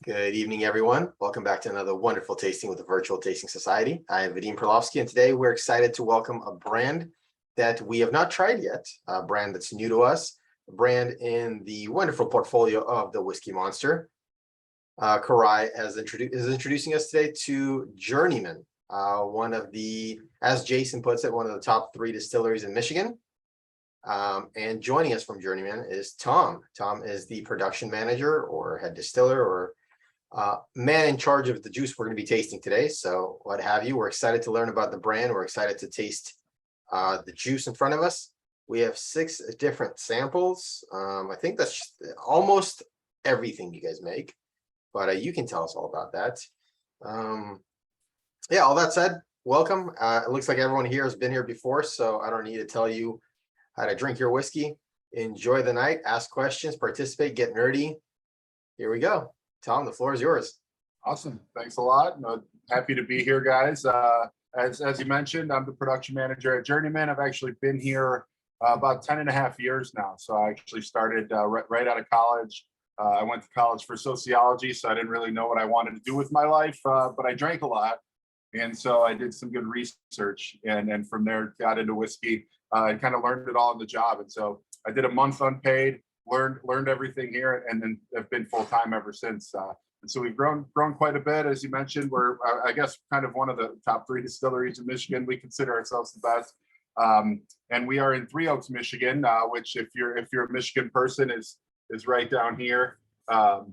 Good evening, everyone. Welcome back to another wonderful tasting with the Virtual Tasting Society. I am Vadim Perlovsky, and today we're excited to welcome a brand that we have not tried yet, a brand that's new to us, a brand in the wonderful portfolio of the Whiskey Monster. Karai is introducing us today to Journeyman, one of the, as Jason puts it, one of the top 3 distilleries in Michigan. And joining us from Journeyman is Tom. Tom is the production manager or head distiller or man in charge of the juice we're going to be tasting today. So what have you. We're excited to learn about the brand. We're excited to taste the juice in front of us. We have 6 different samples. I think that's almost everything you guys make, but you can tell us all about that. Yeah, all that said, welcome. It looks like everyone here has been here before, so I don't need to tell you how to drink your whiskey. Enjoy the night, ask questions, participate, get nerdy. Here we go. Tom, the floor is yours. Awesome. Thanks a lot. Happy to be here, guys. As you mentioned, I'm the production manager at Journeyman. I've actually been here about 10 and a half years now. So I actually started right out of college. I went to college for sociology, so I didn't really know what I wanted to do with my life, but I drank a lot. And so I did some good research and from there got into whiskey and kind of learned it all on the job. And so I did a month unpaid, learned everything here, and then have been full time ever since. And so we've grown quite a bit, as you mentioned. We're I guess kind of one of the top 3 distilleries in Michigan. We consider ourselves the best, and we are in Three Oaks, Michigan, which if you're a Michigan person is right down here,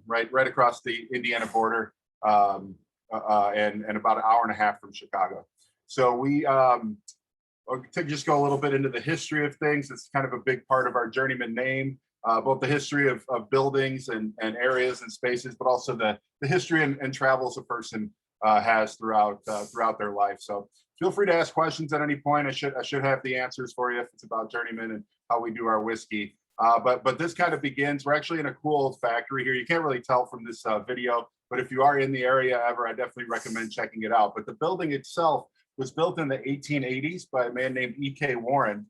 right across the Indiana border, and about an hour and a half from Chicago. So we to just go a little bit into the history of things. It's kind of a big part of our Journeyman name. Both the history of buildings and areas and spaces, but also the history and travels a person has throughout their life. So feel free to ask questions at any point. I should have the answers for you if it's about Journeyman and how we do our whiskey. But this kind of begins. We're actually in a cool old factory here. You can't really tell from this video, but if you are in the area ever, I definitely recommend checking it out. But the building itself was built in the 1880s by a man named E.K. Warren.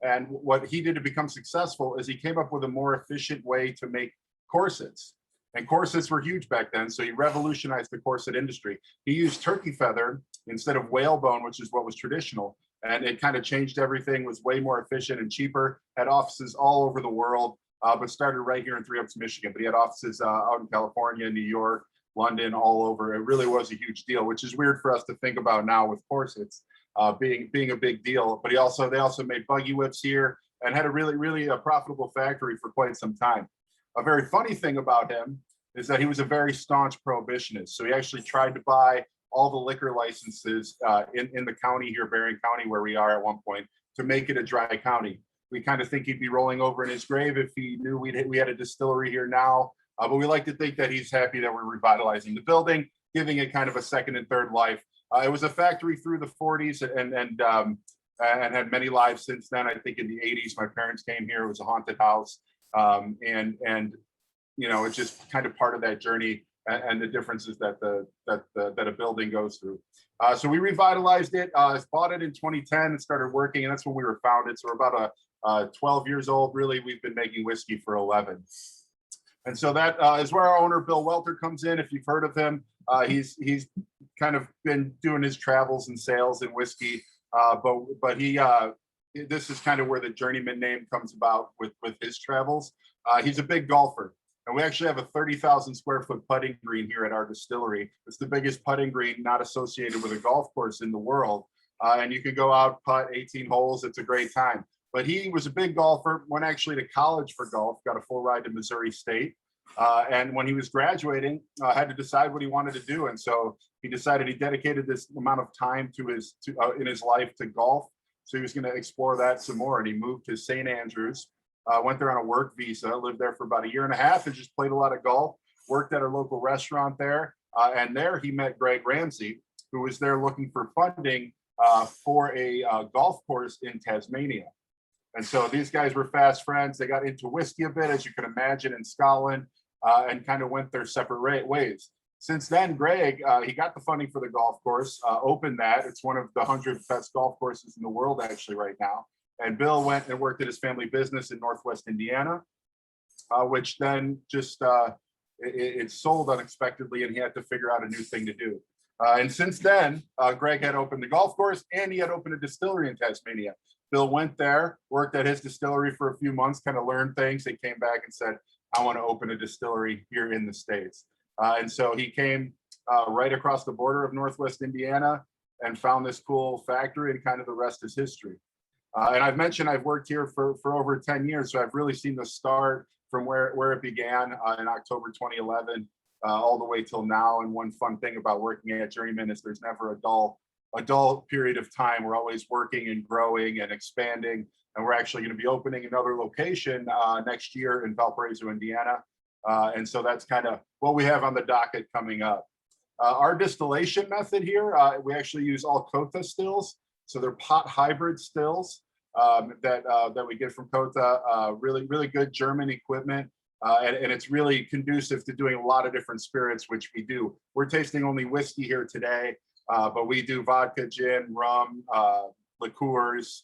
And what he did to become successful is he came up with a more efficient way to make corsets. And corsets were huge back then, so he revolutionized the corset industry. He used turkey feather instead of whalebone, which is what was traditional. And it kind of changed everything, was way more efficient and cheaper, had offices all over the world, but started right here in Three Oaks, Michigan. But he had offices out in California, New York, London, all over. It really was a huge deal, which is weird for us to think about now with corsets. Being a big deal, but they also made buggy whips here and had a really profitable factory for quite some time. A very funny thing about him is that he was a very staunch prohibitionist. So he actually tried to buy all the liquor licenses in the county here, Berrien County, where we are at one point, to make it a dry county. We kind of think he'd be rolling over in his grave if he knew we had a distillery here now. But we like to think that he's happy that we're revitalizing the building, giving it kind of a second and third life. It was a factory through the 40s and had many lives since then. I think in the 80s, my parents came here. It was a haunted house, and you know, it's just kind of part of that journey and the differences that a building goes through. So we revitalized it. Bought it in 2010 and started working, and that's when we were founded. So we're about 12 years old. Really, we've been making whiskey for 11. And so that is where our owner, Bill Welter, comes in. If you've heard of him, he's kind of been doing his travels and sales in whiskey, but he this is kind of where the Journeyman name comes about with his travels. He's a big golfer, and we actually have a 30,000 square foot putting green here at our distillery. It's the biggest putting green not associated with a golf course in the world, and you can go out, putt 18 holes. It's a great time. But he was a big golfer, went actually to college for golf, got a full ride to Missouri State. And when he was graduating, had to decide what he wanted to do. And so he decided he dedicated this amount of time in his life to golf. So he was going to explore that some more. And he moved to St. Andrews, went there on a work visa, lived there for about a year and a half and just played a lot of golf, worked at a local restaurant there. And there he met Greg Ramsey, who was there looking for funding for a golf course in Tasmania. And so these guys were fast friends. They got into whiskey a bit, as you can imagine, in Scotland, and kind of went their separate ways. Since then, Greg, he got the funding for the golf course, opened that. It's one of the 100 best golf courses in the world, actually, right now. And Bill went and worked at his family business in Northwest Indiana, which then just it sold unexpectedly, and he had to figure out a new thing to do. And since then, Greg had opened the golf course, and he had opened a distillery in Tasmania. Bill went there, worked at his distillery for a few months, kind of learned things. He came back and said, I want to open a distillery here in the States. And so he came right across the border of Northwest Indiana and found this cool factory, and kind of the rest is history. And I've mentioned I've worked here for over 10 years, so I've really seen the start from where it began in October 2011 all the way till now. And one fun thing about working at Journeyman is there's never a dull period of time. We're always working and growing and expanding, and we're actually going to be opening another location next year in Valparaiso, Indiana. And so that's kind of what we have on the docket coming up. Our distillation method here, we actually use all Kota stills. So they're pot hybrid stills that we get from Kota, really good German equipment. And it's really conducive to doing a lot of different spirits, which we do. We're tasting only whiskey here today, but we do vodka, gin, rum, liqueurs,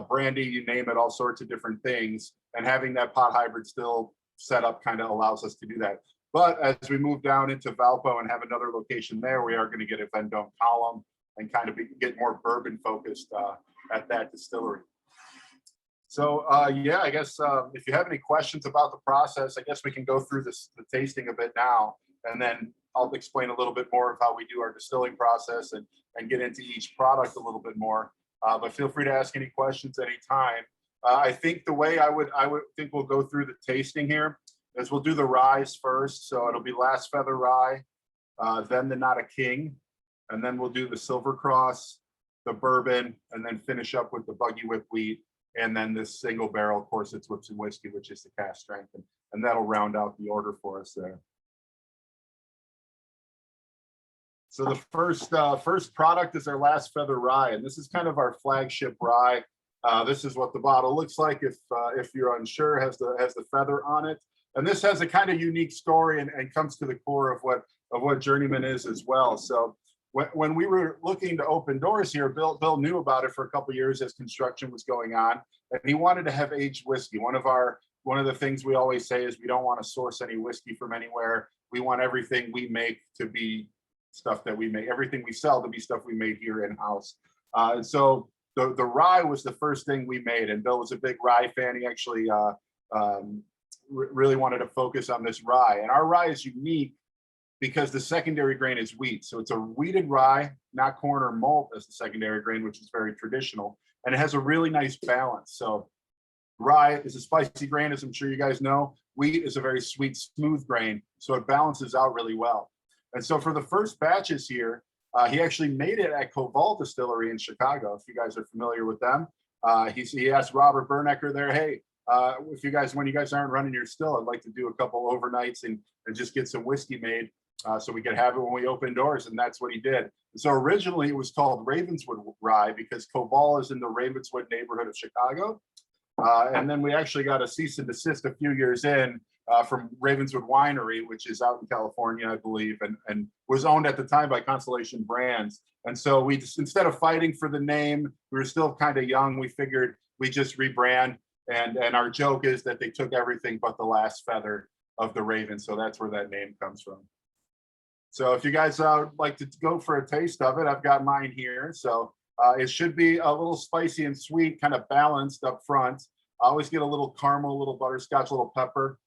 brandy, you name it, all sorts of different things. And having that pot hybrid still set up kind of allows us to do that. But as we move down into Valpo and have another location there, we are going to get a Vendome column and kind of get more bourbon focused at that distillery. So yeah, I guess if you have any questions about the process, I guess we can go through the tasting a bit now, and then I'll explain a little bit more of how we do our distilling process and get into each product a little bit more. But feel free to ask any questions anytime. I think the way I would think we'll go through the tasting here is we'll do the ryes first. So it'll be Last Feather Rye, then the Not a King, and then we'll do the Silver Cross, the bourbon, and then finish up with the Buggy Whip wheat, and then this single barrel, of course, it's Whips and Whiskey, which is the cask strength, and that'll round out the order for us there. So the first product is our Last Feather Rye, and this is kind of our flagship rye. This is what the bottle looks like. If you're unsure, has the feather on it, and this has a kind of unique story and comes to the core of what Journeyman is as well. So when we were looking to open doors here, Bill knew about it for a couple of years as construction was going on, and he wanted to have aged whiskey. One of the things we always say is we don't want to source any whiskey from anywhere. We want everything we make to be stuff that we make, everything we sell to be stuff we made here in house. And so the rye was the first thing we made, and Bill was a big rye fan. He actually really wanted to focus on this rye, and our rye is unique because the secondary grain is wheat. So it's a wheated rye, not corn or malt as the secondary grain, which is very traditional. And it has a really nice balance. So rye is a spicy grain, as I'm sure you guys know. Wheat is a very sweet, smooth grain. So it balances out really well. And so for the first batches here, he actually made it at Koval Distillery in Chicago, if you guys are familiar with them. He asked Robert Bernecker there, hey, when you guys aren't running your still, I'd like to do a couple overnights and just get some whiskey made. So we could have it when we open doors, and that's what he did. And so originally it was called Ravenswood Rye because Koval is in the Ravenswood neighborhood of Chicago. And then we actually got a cease and desist a few years in from Ravenswood Winery, which is out in California, I believe, and was owned at the time by Constellation Brands. And so we just, instead of fighting for the name, we were still kind of young. We figured we just rebrand. And our joke is that they took everything but the last feather of the Raven. So that's where that name comes from. So if you guys like to go for a taste of it, I've got mine here. So it should be a little spicy and sweet, kind of balanced up front. I always get a little caramel, a little butterscotch, a little pepper.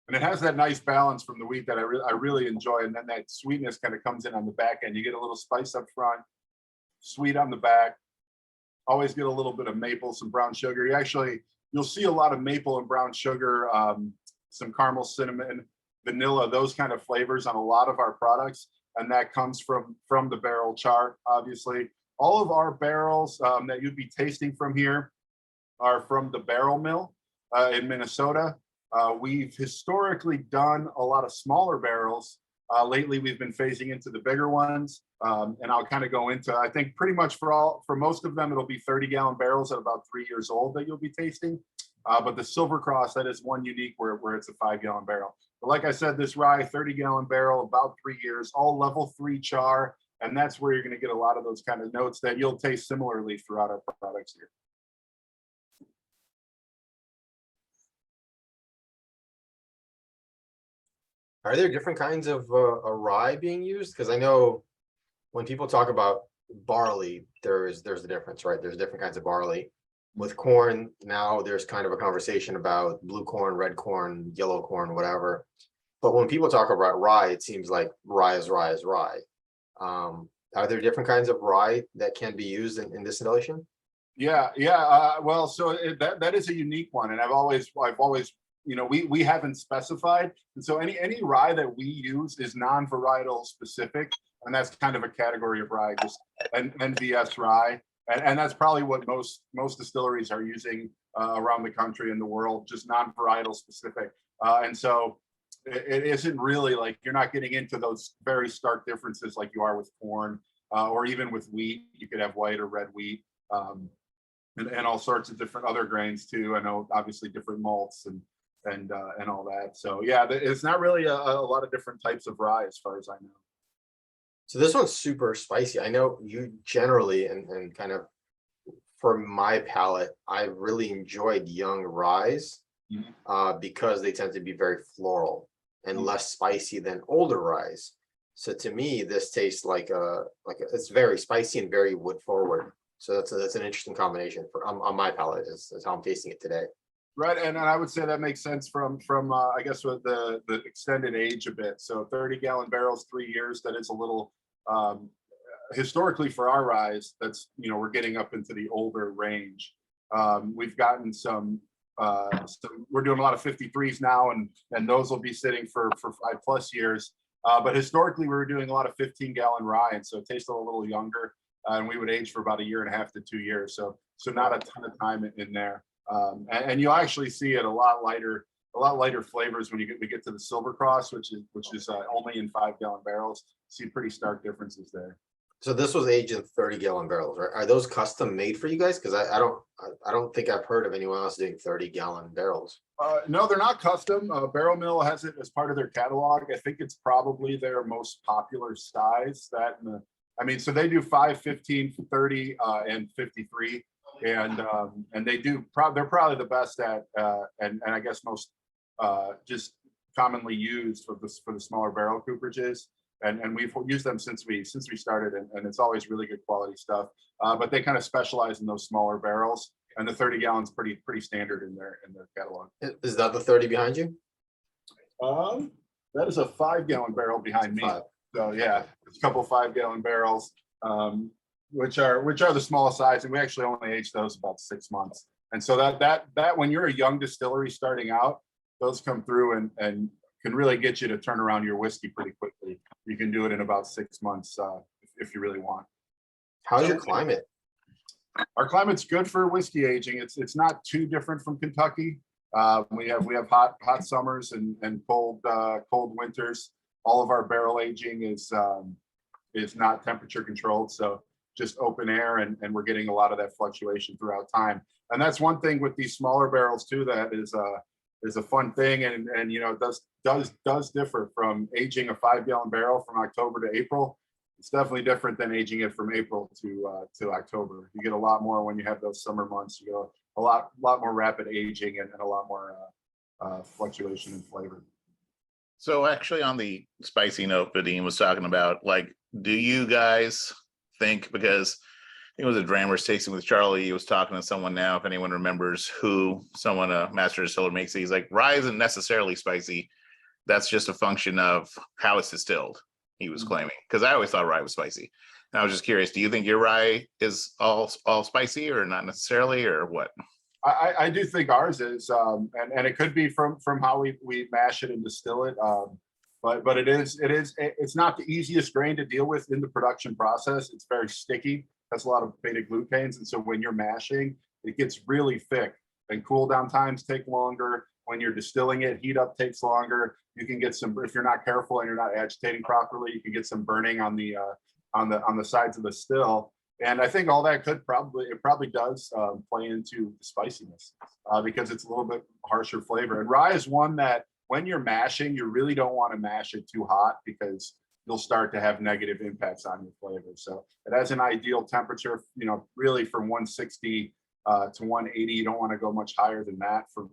And it has that nice balance from the wheat that I really enjoy. And then that sweetness kind of comes in on the back end. You get a little spice up front, sweet on the back. Always get a little bit of maple, some brown sugar. You'll see a lot of maple and brown sugar, some caramel, cinnamon, vanilla, those kind of flavors on a lot of our products. And that comes from the barrel chart, obviously. All of our barrels that you'd be tasting from here are from the barrel mill in Minnesota. We've historically done a lot of smaller barrels. Lately, we've been phasing into the bigger ones. And I'll kind of go into, I think pretty much for most of them, it'll be 30-gallon barrels at about 3 years old that you'll be tasting. But the Silver Cross, that is one unique where it's a 5-gallon barrel. But like I said, this rye, 30-gallon barrel, about 3 years, all level 3 char. And that's where you're going to get a lot of those kind of notes that you'll taste similarly throughout our products here. Are there different kinds of a rye being used? Because I know when people talk about barley, there's a difference, right? There's different kinds of barley. With corn, now there's kind of a conversation about blue corn, red corn, yellow corn, whatever. But when people talk about rye, it seems like rye is rye is rye. Are there different kinds of rye that can be used in distillation? Yeah, yeah. Well, so that is a unique one, and I've always, we haven't specified, and so any rye that we use is non-varietal specific, and that's kind of a category of rye, just an NVS rye, and that's probably what most distilleries are using around the country and the world, just non-varietal specific, and so it isn't really like you're not getting into those very stark differences like you are with corn or even with wheat. You could have white or red wheat. And all sorts of different other grains too. I know obviously different malts and all that. So yeah, it's not really a lot of different types of rye as far as I know. So this one's super spicy. I know you generally and kind of for my palate, I really enjoyed young ryes because they tend to be very floral and less spicy than older ryes. So to me, this tastes like it's very spicy and very wood forward. So that's an interesting combination for on my palate is how I'm tasting it today. Right, and I would say that makes sense from I guess with the extended age a bit. So 30-gallon barrels, 3 years. That is a little historically for our ryes. That's we're getting up into the older range. We've gotten some. We're doing a lot of 53s now, and those will be sitting for 5+ years. But historically, we were doing a lot of 15-gallon rye, and so it tasted a little younger. And we would age for about 1.5 to 2 years. So not a ton of time in there. And you'll actually see it a lot lighter flavors when we get to the Silver Cross, which is only in 5-gallon barrels. See pretty stark differences there. So this was aged in 30-gallon barrels, right? Are those custom made for you guys? Because I don't think I've heard of anyone else doing 30-gallon barrels. No, they're not custom. Barrel Mill has it as part of their catalog. I think it's probably their most popular size. So they do 5, 15, 30, and 53, and they're probably the best at and I guess most just commonly used for the smaller barrel cooperages, and we've used them since we started, and it's always really good quality stuff. But they kind of specialize in those smaller barrels, and the 30 gallons pretty standard in their catalog. Is that the 30 behind you? That is a 5-gallon barrel behind me. So yeah, it's a couple 5-gallon barrels, which are the smallest size, and we actually only age those about 6 months. And so that when you're a young distillery starting out, those come through and can really get you to turn around your whiskey pretty quickly. You can do it in about 6 months if you really want. How's your climate? Our climate's good for whiskey aging. It's not too different from Kentucky. We have hot summers and cold winters. All of our barrel aging is not temperature controlled, so just open air, and we're getting a lot of that fluctuation throughout time. And that's one thing with these smaller barrels too that is a fun thing, and it does differ from aging a 5-gallon barrel from October to April. It's definitely different than aging it from April to October. You get a lot more when you have those summer months. You get a lot more rapid aging and a lot more fluctuation in flavor. So actually on the spicy note Vadim was talking about, like, do you guys think, because I think it was a Drammer's tasting with Charlie, he was talking to someone now, if anyone remembers a master distiller makes it, he's like, rye isn't necessarily spicy. That's just a function of how it's distilled, he was claiming. Because I always thought rye was spicy. And I was just curious, do you think your rye is all spicy or not necessarily, or what? I do think ours is, and it could be from how we mash it and distill it. But it's not the easiest grain to deal with in the production process. It's very sticky. That's a lot of beta glucanes, and so when you're mashing, it gets really thick. And cool down times take longer. When you're distilling it, heat up takes longer. You can get some, if you're not careful and you're not agitating properly, you can get some burning on the sides of the still. And I think all that probably does play into the spiciness because it's a little bit harsher flavor. And rye is one that when you're mashing, you really don't want to mash it too hot because you'll start to have negative impacts on your flavor. So it has an ideal temperature, really from 160 to 180. You don't want to go much higher than that from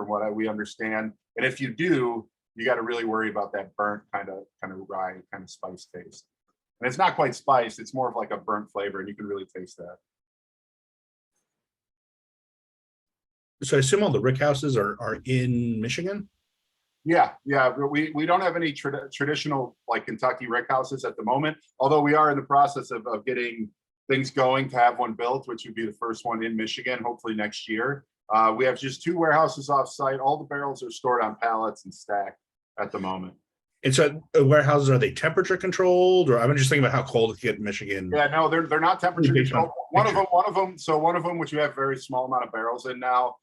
what we understand. And if you do, you got to really worry about that burnt kind of rye kind of spice taste. And it's not quite spiced; it's more of like a burnt flavor, and you can really taste that. So I assume all the rick houses are in Michigan? Yeah, we don't have any traditional like Kentucky rick houses at the moment, although we are in the process of getting things going to have one built, which would be the first one in Michigan, hopefully next year. We have just 2 warehouses off site. All the barrels are stored on pallets and stacked at the moment. And so warehouses, are they temperature controlled, or I'm just thinking about how cold it can get in Michigan? Yeah, no, they're not temperature Based on controlled. One of them, which we have very small amount of barrels in now.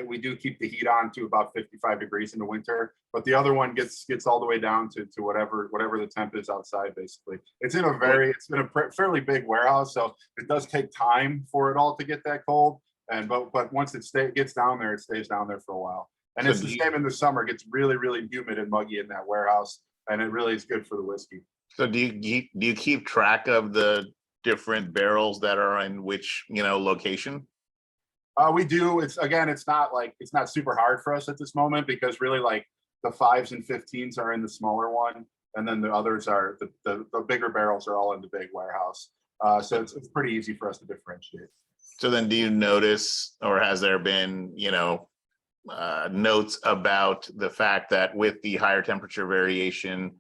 We do keep the heat on to about 55 degrees in the winter, but the other one gets all the way down to whatever the temp is outside. Basically, it's in a fairly big warehouse, so it does take time for it all to get that cold. But once it gets down there, it stays down there for a while. And So it's the same in the summer. It gets really, really humid and muggy in that warehouse, and it really is good for the whiskey. So do you keep track of the different barrels that are in which, location? We do. It's not super hard for us at this moment, because really like the 5s and 15s are in the smaller one, and then the others are the bigger barrels are all in the big warehouse. So it's pretty easy for us to differentiate. So then do you notice, or has there been, notes about the fact that with the higher temperature variation,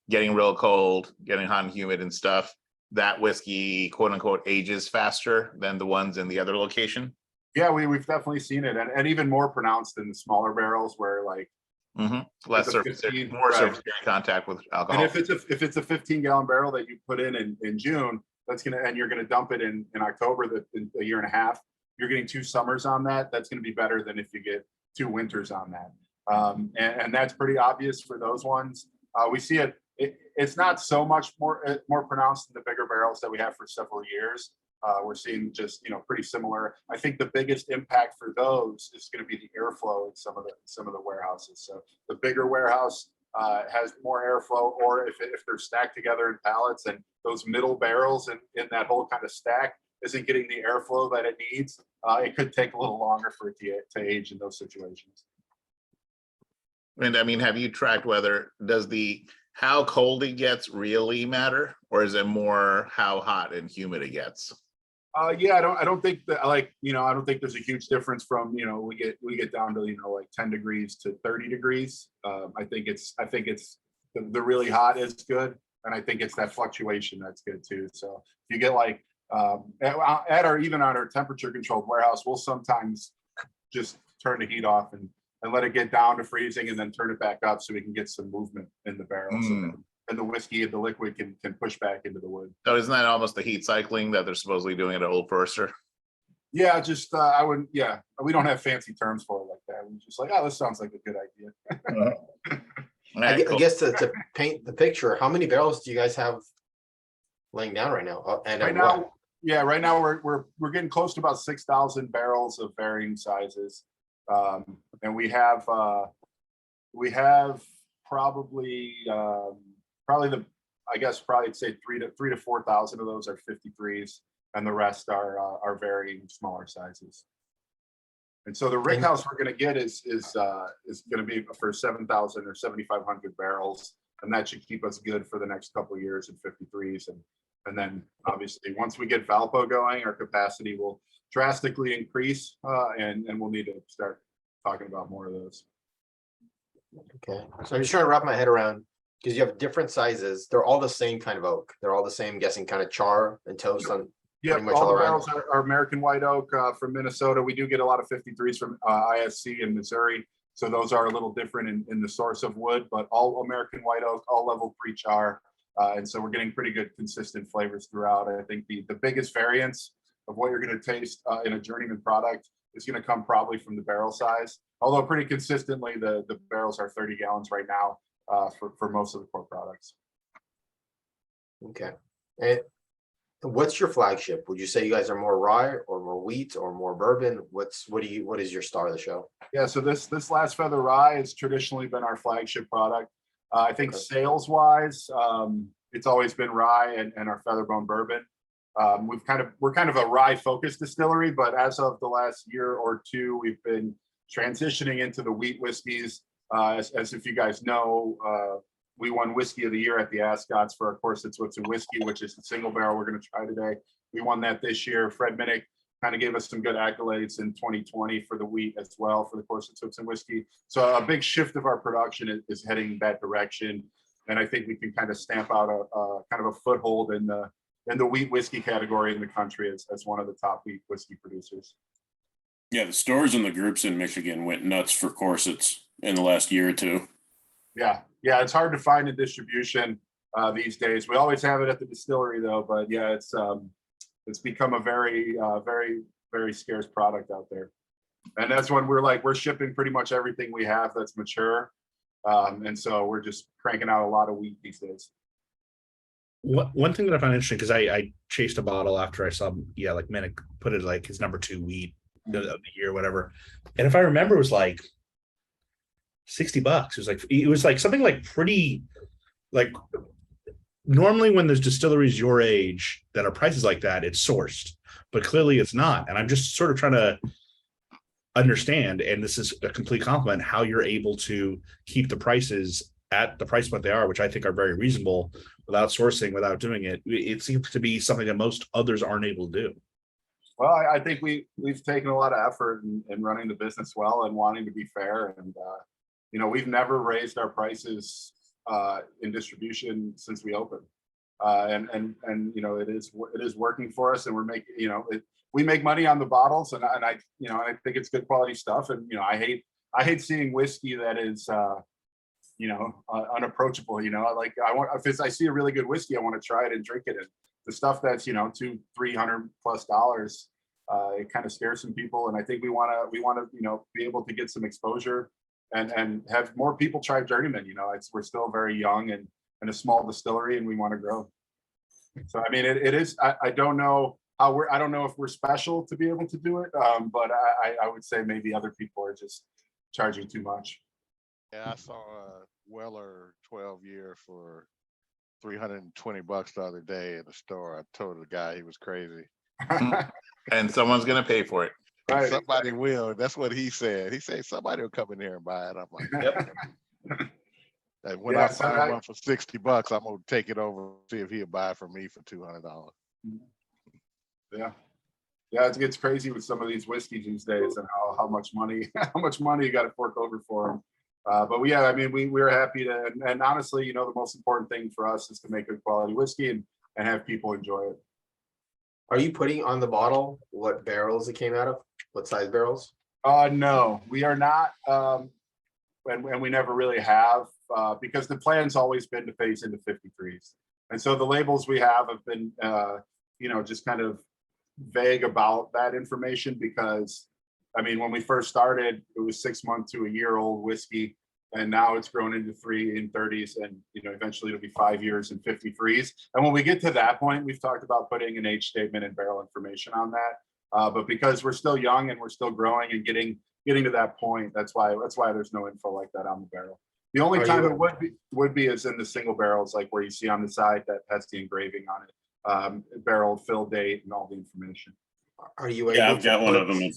getting real cold, getting hot and humid and stuff, that whiskey, quote unquote, ages faster than the ones in the other location? Yeah, we've definitely seen it, and even more pronounced in the smaller barrels, where like less surface, more surface contact with alcohol. And if it's a 15-gallon barrel that you put in June, and you're gonna dump it in October, in a year and a half, you're getting 2 summers on that. That's gonna be better than if you get 2 winters on that. And that's pretty obvious for those ones. We see it. It's not so much more pronounced in the bigger barrels that we have for several years. We're seeing just pretty similar. I think the biggest impact for those is going to be the airflow in some of the warehouses. So the bigger warehouse has more airflow, or if they're stacked together in pallets, and those middle barrels in that whole kind of stack isn't getting the airflow that it needs, it could take a little longer for it to age in those situations. And I mean, have you tracked how cold it gets really matter, or is it more how hot and humid it gets? Yeah, I don't think that I don't think there's a huge difference from we get down to like 10 degrees to 30 degrees. I think it's the really hot is good, and I think it's that fluctuation that's good too. So if you get like at our temperature controlled warehouse, we'll sometimes just turn the heat off and let it get down to freezing, and then turn it back up so we can get some movement in the barrels. And the whiskey and the liquid can push back into the wood. So isn't that almost the heat cycling that they're supposedly doing at Old Forester? Yeah, just we don't have fancy terms for it like that. We're just like, this sounds like a good idea. Cool. I guess to paint the picture, how many barrels do you guys have laying down right now? And right now we're getting close to about 6,000 barrels of varying sizes, and we have probably I'd say 3,000 to 4,000 of those are 53s, and the rest are varying smaller sizes. And so the rick house we're going to get is going to be for 7,000 or 7,500 barrels, and that should keep us good for the next couple of years in 53s. And then obviously once we get Valpo going, our capacity will drastically increase, and we'll need to start talking about more of those. Okay, so I'm just trying to wrap my head around, because you have different sizes. They're all the same kind of oak. They're all the same, guessing, kind of char and toast on. Yeah, much all all the around. barrels are American white oak from Minnesota. We do get a lot of 53s from ISC in Missouri, so those are a little different in the source of wood, but all American white oak, all level 3 char, and so we're getting pretty good consistent flavors throughout. I think the biggest variance of what you're going to taste in a Journeyman product is going to come probably from the barrel size, although pretty consistently the barrels are 30 gallons right now for most of the core products. Okay, and what's your flagship? Would you say you guys are more rye or more wheat or more bourbon? What is your star of the show? Yeah, so this Last Feather Rye has traditionally been our flagship product. I think sales wise, it's always been rye and our Featherbone bourbon. We're kind of a rye focused distillery, but as of the last year or two, we've been transitioning into the wheat whiskeys. As if you guys know, we won Whiskey of the Year at the Ascots for our Corsets, Whips, and Whiskey, which is the single barrel we're going to try today. We won that this year. Fred Minnick kind of gave us some good accolades in 2020 for the wheat as well for the Corsets, Whips, and Whiskey. So a big shift of our production is heading that direction. And I think we can kind of stamp out a kind of a foothold in the wheat whiskey category in the country as one of the top wheat whiskey producers. Yeah, the stores and the groups in Michigan went nuts for corsets in the last year or two. Yeah, it's hard to find a distribution these days. We always have it at the distillery though, but yeah, it's become a very, very scarce product out there. And that's when we're shipping pretty much everything we have that's mature. And so we're just cranking out a lot of wheat these days. One thing that I find interesting, because I chased a bottle after I saw, like Minnick put it like his number 2 wheat of the year, whatever. And if I remember, it was like $60. It was like something like pretty, like normally when there's distilleries your age that are prices like that, it's sourced, but clearly it's not. And I'm just sort of trying to understand, and this is a complete compliment, how you're able to keep the prices at the price point they are, which I think are very reasonable, without sourcing, without doing it. It seems to be something that most others aren't able to do. Well, I think we've taken a lot of effort in running the business well and wanting to be fair. And, we've never raised our prices in distribution since we opened. And it is working for us, and we're making, we make money on the bottles, and I think it's good quality stuff. And, I hate seeing whiskey that is, unapproachable. If I see a really good whiskey, I want to try it and drink it. And the stuff that's, $200-$300+ it kind of scares some people. And I think we want to, be able to get some exposure and have more people try Journeyman. We're still very young and a small distillery, and we want to grow. So, I mean, it is, I don't know I don't know if we're special to be able to do it. But I would say maybe other people are just charging too much. Yeah, I saw a Weller 12-year for $320 the other day in the store. I told the guy he was crazy. And someone's gonna pay for it. Right. Somebody will. That's what he said. He said somebody will come in here and buy it. I'm like, Yep. and when Yeah, I so find one for $60, I'm gonna take it over, see if he'll buy it for me for $200. Yeah, it's crazy with some of these whiskeys these days, and how much money you got to fork over for them. But yeah, I mean, we're happy to, and honestly, the most important thing for us is to make good quality whiskey and have people enjoy it. Are you putting on the bottle what barrels it came out of? What size barrels? No, we are not, and we never really have, because the plan's always been to phase into 53s, and so the labels we have been, just kind of vague about that information, because I mean, when we first started, it was 6 months to a year old whiskey, and now it's grown into 3 in 30s, and eventually it'll be 5 years in 53s. And when we get to that point, we've talked about putting an age statement and barrel information on that. But because we're still young and we're still growing and getting to that point, that's why there's no info like that on the barrel. The only time it would be is in the single barrels, like where you see on the side that has the engraving on it, barrel, fill date, and all the information. Are you able Yeah, I've to got one put- of them.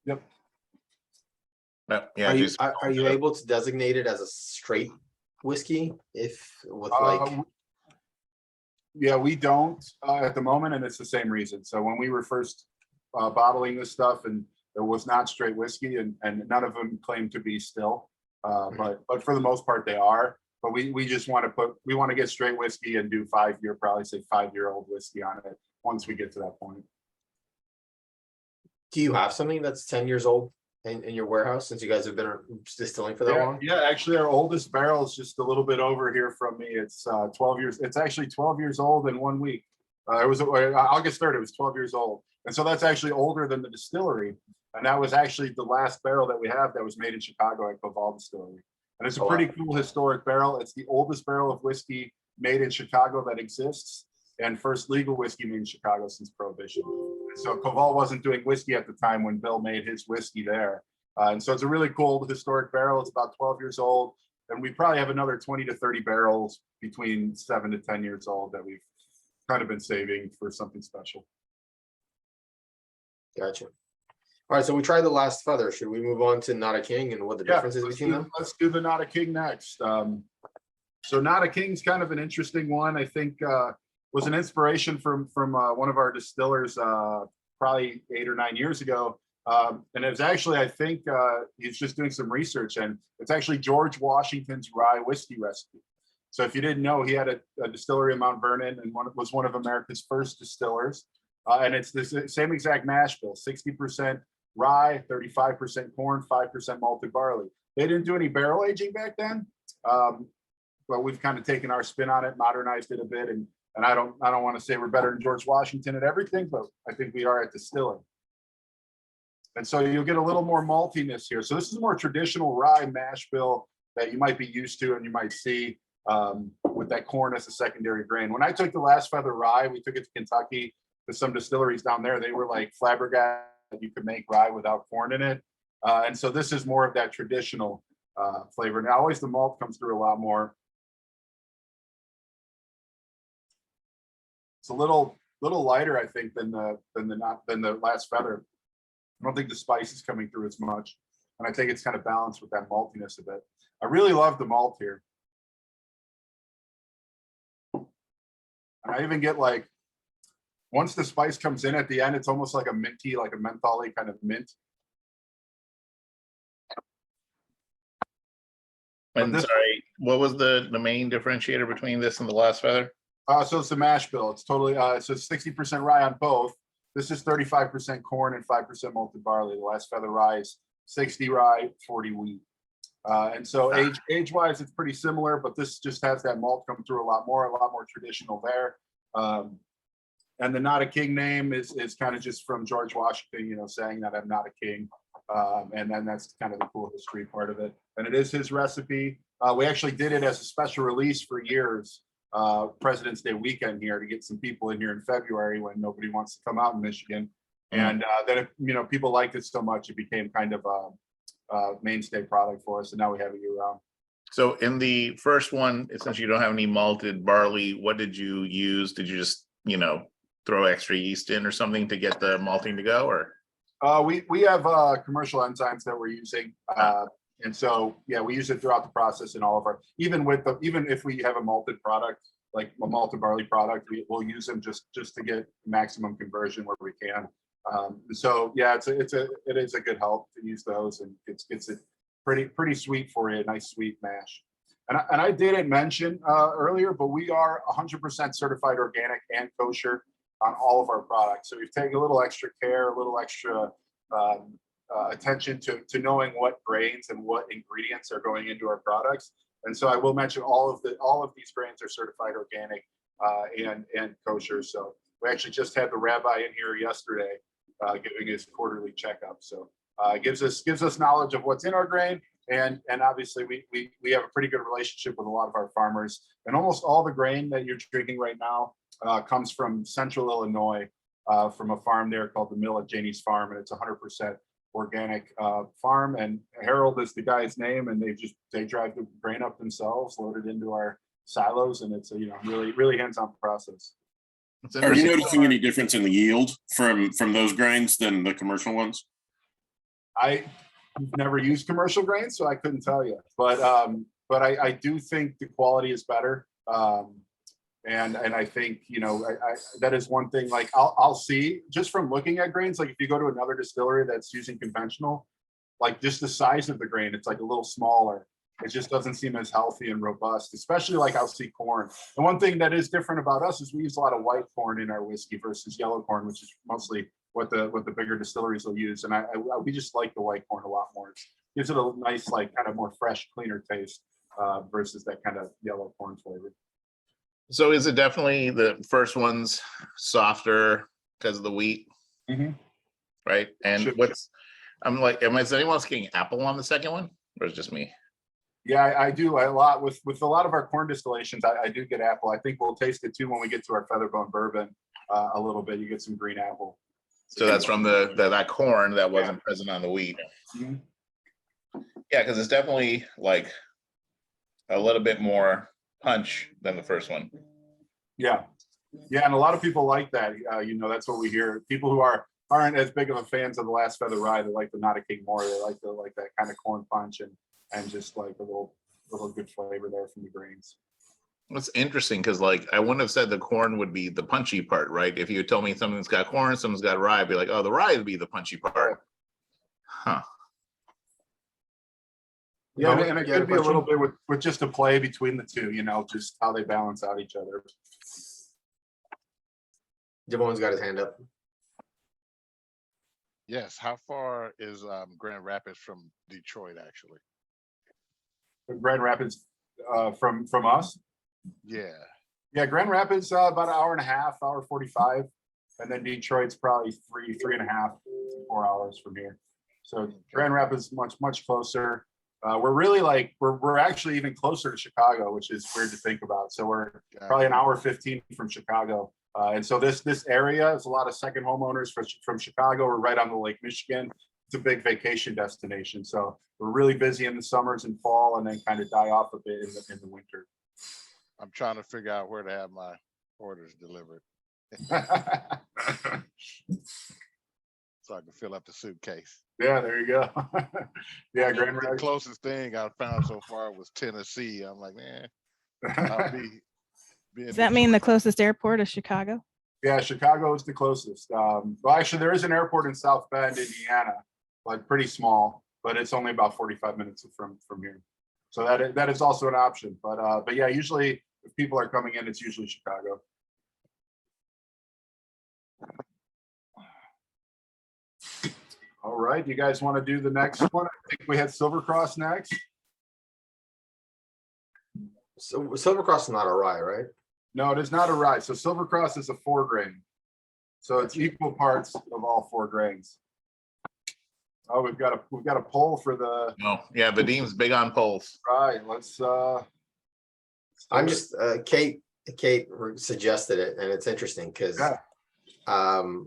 Yep. Yeah. Are you able to designate it as a straight whiskey Yeah, we don't at the moment, and it's the same reason. So when we were first bottling this stuff, and there was not straight whiskey, and none of them claim to be still, but for the most part they are. But we just want to get straight whiskey and do 5-year, probably say 5-year-old whiskey on it once we get to that point. Do you have something that's 10 years old in your warehouse, since you guys have been distilling for that long? Yeah, actually our oldest barrel is just a little bit over here from me. It's 12 years. It's actually 12 years old in 1 week. It was August 3rd. It was 12 years old. And so that's actually older than the distillery. And that was actually the last barrel that we have that was made in Chicago at Koval Distillery. And it's a pretty cool historic barrel. It's the oldest barrel of whiskey made in Chicago that exists, and first legal whiskey made in Chicago since Prohibition. So Koval wasn't doing whiskey at the time when Bill made his whiskey there. And so it's a really cool historic barrel. It's about 12 years old. And we probably have another 20 to 30 barrels between 7 to 10 years old that we've kind of been saving for something special. Gotcha. All right, so we tried the last feather. Should we move on to Not a King and what the Yeah, difference is between them? let's do the Not a King next. So Not a King's kind of an interesting one. I think was an inspiration from one of our distillers probably 8 or 9 years ago. And it was actually, I think he's just doing some research, and it's actually George Washington's rye whiskey recipe. So if you didn't know, he had a distillery in Mount Vernon and was one of America's first distillers. And it's the same exact mash bill, 60% rye, 35% corn, 5% malted barley. They didn't do any barrel aging back then, but we've kind of taken our spin on it, modernized it a bit, and I don't want to say we're better than George Washington at everything, but I think we are at distilling. And so you'll get a little more maltiness here. So this is a more traditional rye mash bill that you might be used to and you might see with that corn as a secondary grain. When I took the last feather rye, we took it to Kentucky to some distilleries down there. They were like flabbergasted that you could make rye without corn in it. And so this is more of that traditional flavor. Now, always the malt comes through a lot more. It's a little lighter, I think, than the last feather. I don't think the spice is coming through as much, and I think it's kind of balanced with that maltiness a bit. I really love the malt here, and I even get like, once the spice comes in at the end, it's almost like a minty, like a mentholy kind of mint. And sorry, what was the main differentiator between this and the last feather? So it's the mash bill. It's totally so 60% rye on both. This is 35% corn and 5% malted barley. The last feather rye is 60 rye, 40 wheat. And so age wise, it's pretty similar, but this just has that malt come through a lot more traditional there. And the Not a King name is kind of just from George Washington, saying that I'm not a king. And then that's kind of the cool history part of it. And it is his recipe. We actually did it as a special release for years, President's Day weekend here, to get some people in here in February when nobody wants to come out in Michigan. And then, people liked it so much, it became kind of a mainstay product for us. And now we have it year round. So in the first one, since you don't have any malted barley, what did you use? Did you just, throw extra yeast in or something to get the malting to go, or? We have commercial enzymes that we're using. And so, yeah, we use it throughout the process in all of our, even if we have a malted product, like a malted barley product, we'll use them just to get maximum conversion where we can. So yeah, it is a good help to use those, and gets it pretty sweet for you, a nice sweet mash. And I didn't mention earlier, but we are 100% certified organic and kosher on all of our products. So we've taken a little extra care, a little extra attention to knowing what grains and what ingredients are going into our products. And so I will mention all of these grains are certified organic and kosher. So we actually just had the rabbi in here yesterday giving his quarterly checkup. So it gives us knowledge of what's in our grain. And obviously we have a pretty good relationship with a lot of our farmers, and almost all the grain that you're drinking right now comes from Central Illinois, from a farm there called the Mill at Janie's Farm, and it's 100% organic farm. And Harold is the guy's name, and they drive the grain up themselves, load it into our silos, and it's a really hands-on process. Are you noticing any difference in the yield from those grains than the commercial ones? I've never used commercial grains, so I couldn't tell you, but I do think the quality is better. And I think, that is one thing, like I'll see just from looking at grains, like if you go to another distillery that's using conventional, like just the size of the grain, it's like a little smaller. It just doesn't seem as healthy and robust, especially like I'll see corn. And one thing that is different about us is we use a lot of white corn in our whiskey versus yellow corn, which is mostly what the bigger distilleries will use. And we just like the white corn a lot more. It gives it a nice, like kind of more fresh, cleaner taste versus that kind of yellow corn flavor. So is it definitely the first one's softer because of the wheat? Mm-hmm. Right. And is anyone else getting apple on the second one, or is it just me? Yeah, I do a lot with a lot of our corn distillations. I do get apple. I think we'll taste it too when we get to our Featherbone bourbon a little bit. You get some green apple. So that's from that corn that wasn't present on the wheat. Mm-hmm. Yeah, because it's definitely like a little bit more punch than the first one. Yeah, and a lot of people like that. That's what we hear. People who are aren't as big of a fans of the Last Feather Rye. They like the Not a King more. They like that kind of corn punch and just like a little good flavor there from the grains. That's interesting because, like, I wouldn't have said the corn would be the punchy part, right? If you had told me something's got corn, something's got rye, I'd be like, oh, the rye would be the punchy part. Huh. Yeah, No, and it you had a could be a little question? bit with just a play between the two, just how they balance out each other. Javon's got his hand up. Yes, how far is Grand Rapids from Detroit actually? Grand Rapids from us. Yeah, Grand Rapids about an hour and a half, hour 45, and then Detroit's probably three and a half, 4 hours from here. So Grand Rapids much closer. We're really like we're actually even closer to Chicago, which is weird to think about. So we're probably an hour 15 from Chicago. And so this area is a lot of second homeowners from Chicago. We're right on the Lake Michigan. It's a big vacation destination. So we're really busy in the summers and fall, and then kind of die off a bit in the winter. I'm trying to figure out where to have my orders delivered so I can fill up the suitcase. Yeah, there you go. Yeah, Grand The Rapids. closest thing I found so far was Tennessee. I'm like, man, I'll be in Does that mean the Detroit. closest airport is Chicago? Yeah, Chicago is the closest. Well, actually, there is an airport in South Bend, Indiana, like pretty small, but it's only about 45 minutes from here. So that is also an option. But yeah, usually if people are coming in, it's usually Chicago. All right, you guys want to do the next one? I think we had Silver Cross next. So Silver Cross is not a rye, right? No, it is not a rye. So Silver Cross is a 4 grain. So it's equal parts of all 4 grains. Oh, we've got a poll for the No, yeah, Vadim's big on polls. rye. Let's I'm just Kate suggested it, and it's interesting because Yeah.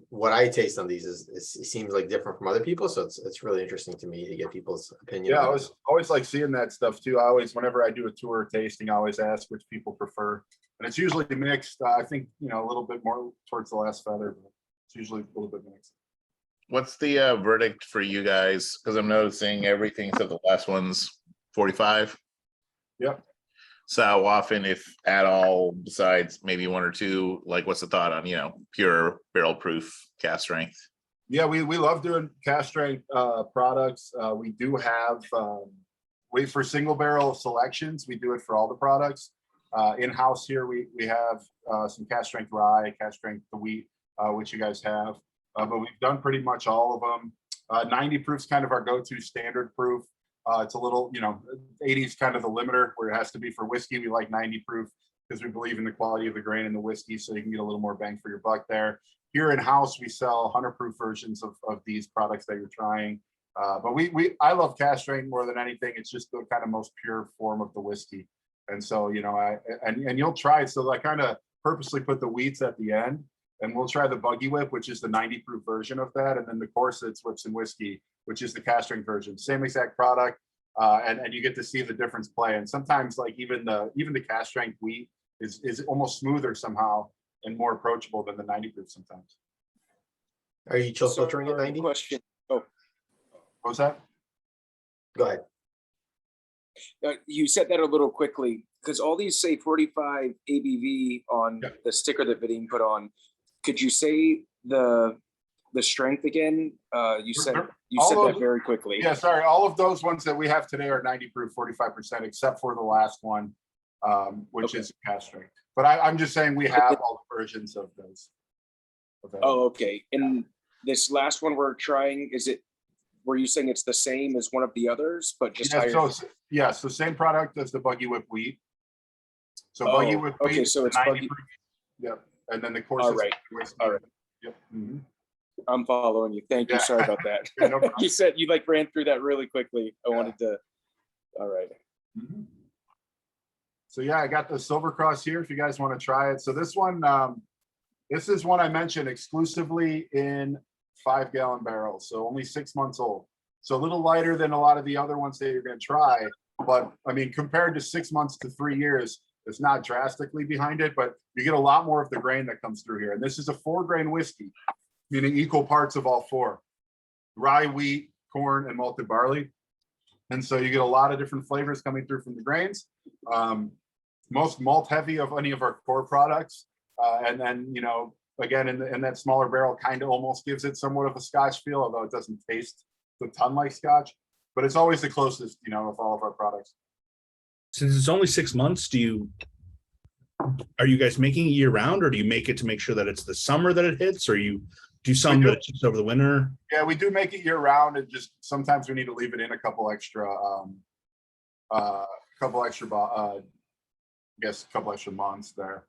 what I taste on these is it seems like different from other people, so it's really interesting to me to get people's opinion. Yeah, I always like seeing that stuff too. I always, whenever I do a tour tasting, I always ask which people prefer, and it's usually mixed. I think a little bit more towards the Last Feather, but it's usually a little bit mixed. What's the verdict for you guys? Because I'm noticing everything except the last one's 45. Yep. So how often, if at all, besides maybe 1 or 2, like what's the thought on, pure barrel proof cast strength? Yeah, we love doing cast strength products. We do have for single barrel selections. We do it for all the products. In house here, we have some cast strength rye, cast strength the wheat, which you guys have. But we've done pretty much all of them. 90 proof is kind of our go-to standard proof. It's a little, 80 is kind of the limiter where it has to be for whiskey. We like 90 proof because we believe in the quality of the grain in the whiskey, so you can get a little more bang for your buck there. Here in house, we sell 100 proof versions of these products that you're trying. But I love cast strength more than anything. It's just the kind of most pure form of the whiskey. And so, and you'll try it. So I kind of purposely put the wheats at the end. And we'll try the Buggy Whip, which is the 90 proof version of that. And then the Corsets Whips and Whiskey, which is the cast strength version. Same exact product. And you get to see the difference play. And sometimes like even the cast strength wheat is almost smoother somehow and more approachable than the 90 proof sometimes. Are you chill filtering at Sorry, 90? Question. Oh, What was that? Go ahead. you said that a little quickly because all these say 45 ABV on Yeah. the sticker that Vadim put on. Could you say the strength again? You said All that of- very quickly. Yeah, sorry. All of those ones that we have today are 90 proof, 45%, except for the last one, which Okay. is cast strength. But I'm just saying we have all the versions of those. Oh, okay. And this last one we're trying, were you saying it's the same as one of the others, but just Yeah, higher? so same product as the Buggy Whip wheat. So Oh, Buggy Whip okay, wheat, so the it's 90 Buggy- proof. Yep, and then the course. All right. All right. Yep. Mhm. I'm following you. Thank you. Yeah. Sorry about that. Yeah, no problem. You said you ran through that really quickly. I Yeah. wanted to. All right. Mhm. So yeah, I got the Silver Cross here if you guys want to try it. So this one, this is one I mentioned exclusively in 5-gallon barrels, so only 6 months old. So a little lighter than a lot of the other ones that you're going to try, but I mean, compared to 6 months to 3 years, it's not drastically behind it, but you get a lot more of the grain that comes through here. And this is a 4 grain whiskey. meaning equal parts of all four: rye, wheat, corn, and malted barley. And so you get a lot of different flavors coming through from the grains. Most malt heavy of any of our core products. And then, you know, again, in that smaller barrel kind of almost gives it somewhat of a Scotch feel, although it doesn't taste a ton like Scotch. But it's always the closest, you know, of all of our products. Since it's only 6 months, are you guys making it year round, or do you make it to make sure that it's the summer that it hits, or you do some We do. that it's just over the winter? Yeah, we do make it year round, and just sometimes we need to leave it in a couple extra months there.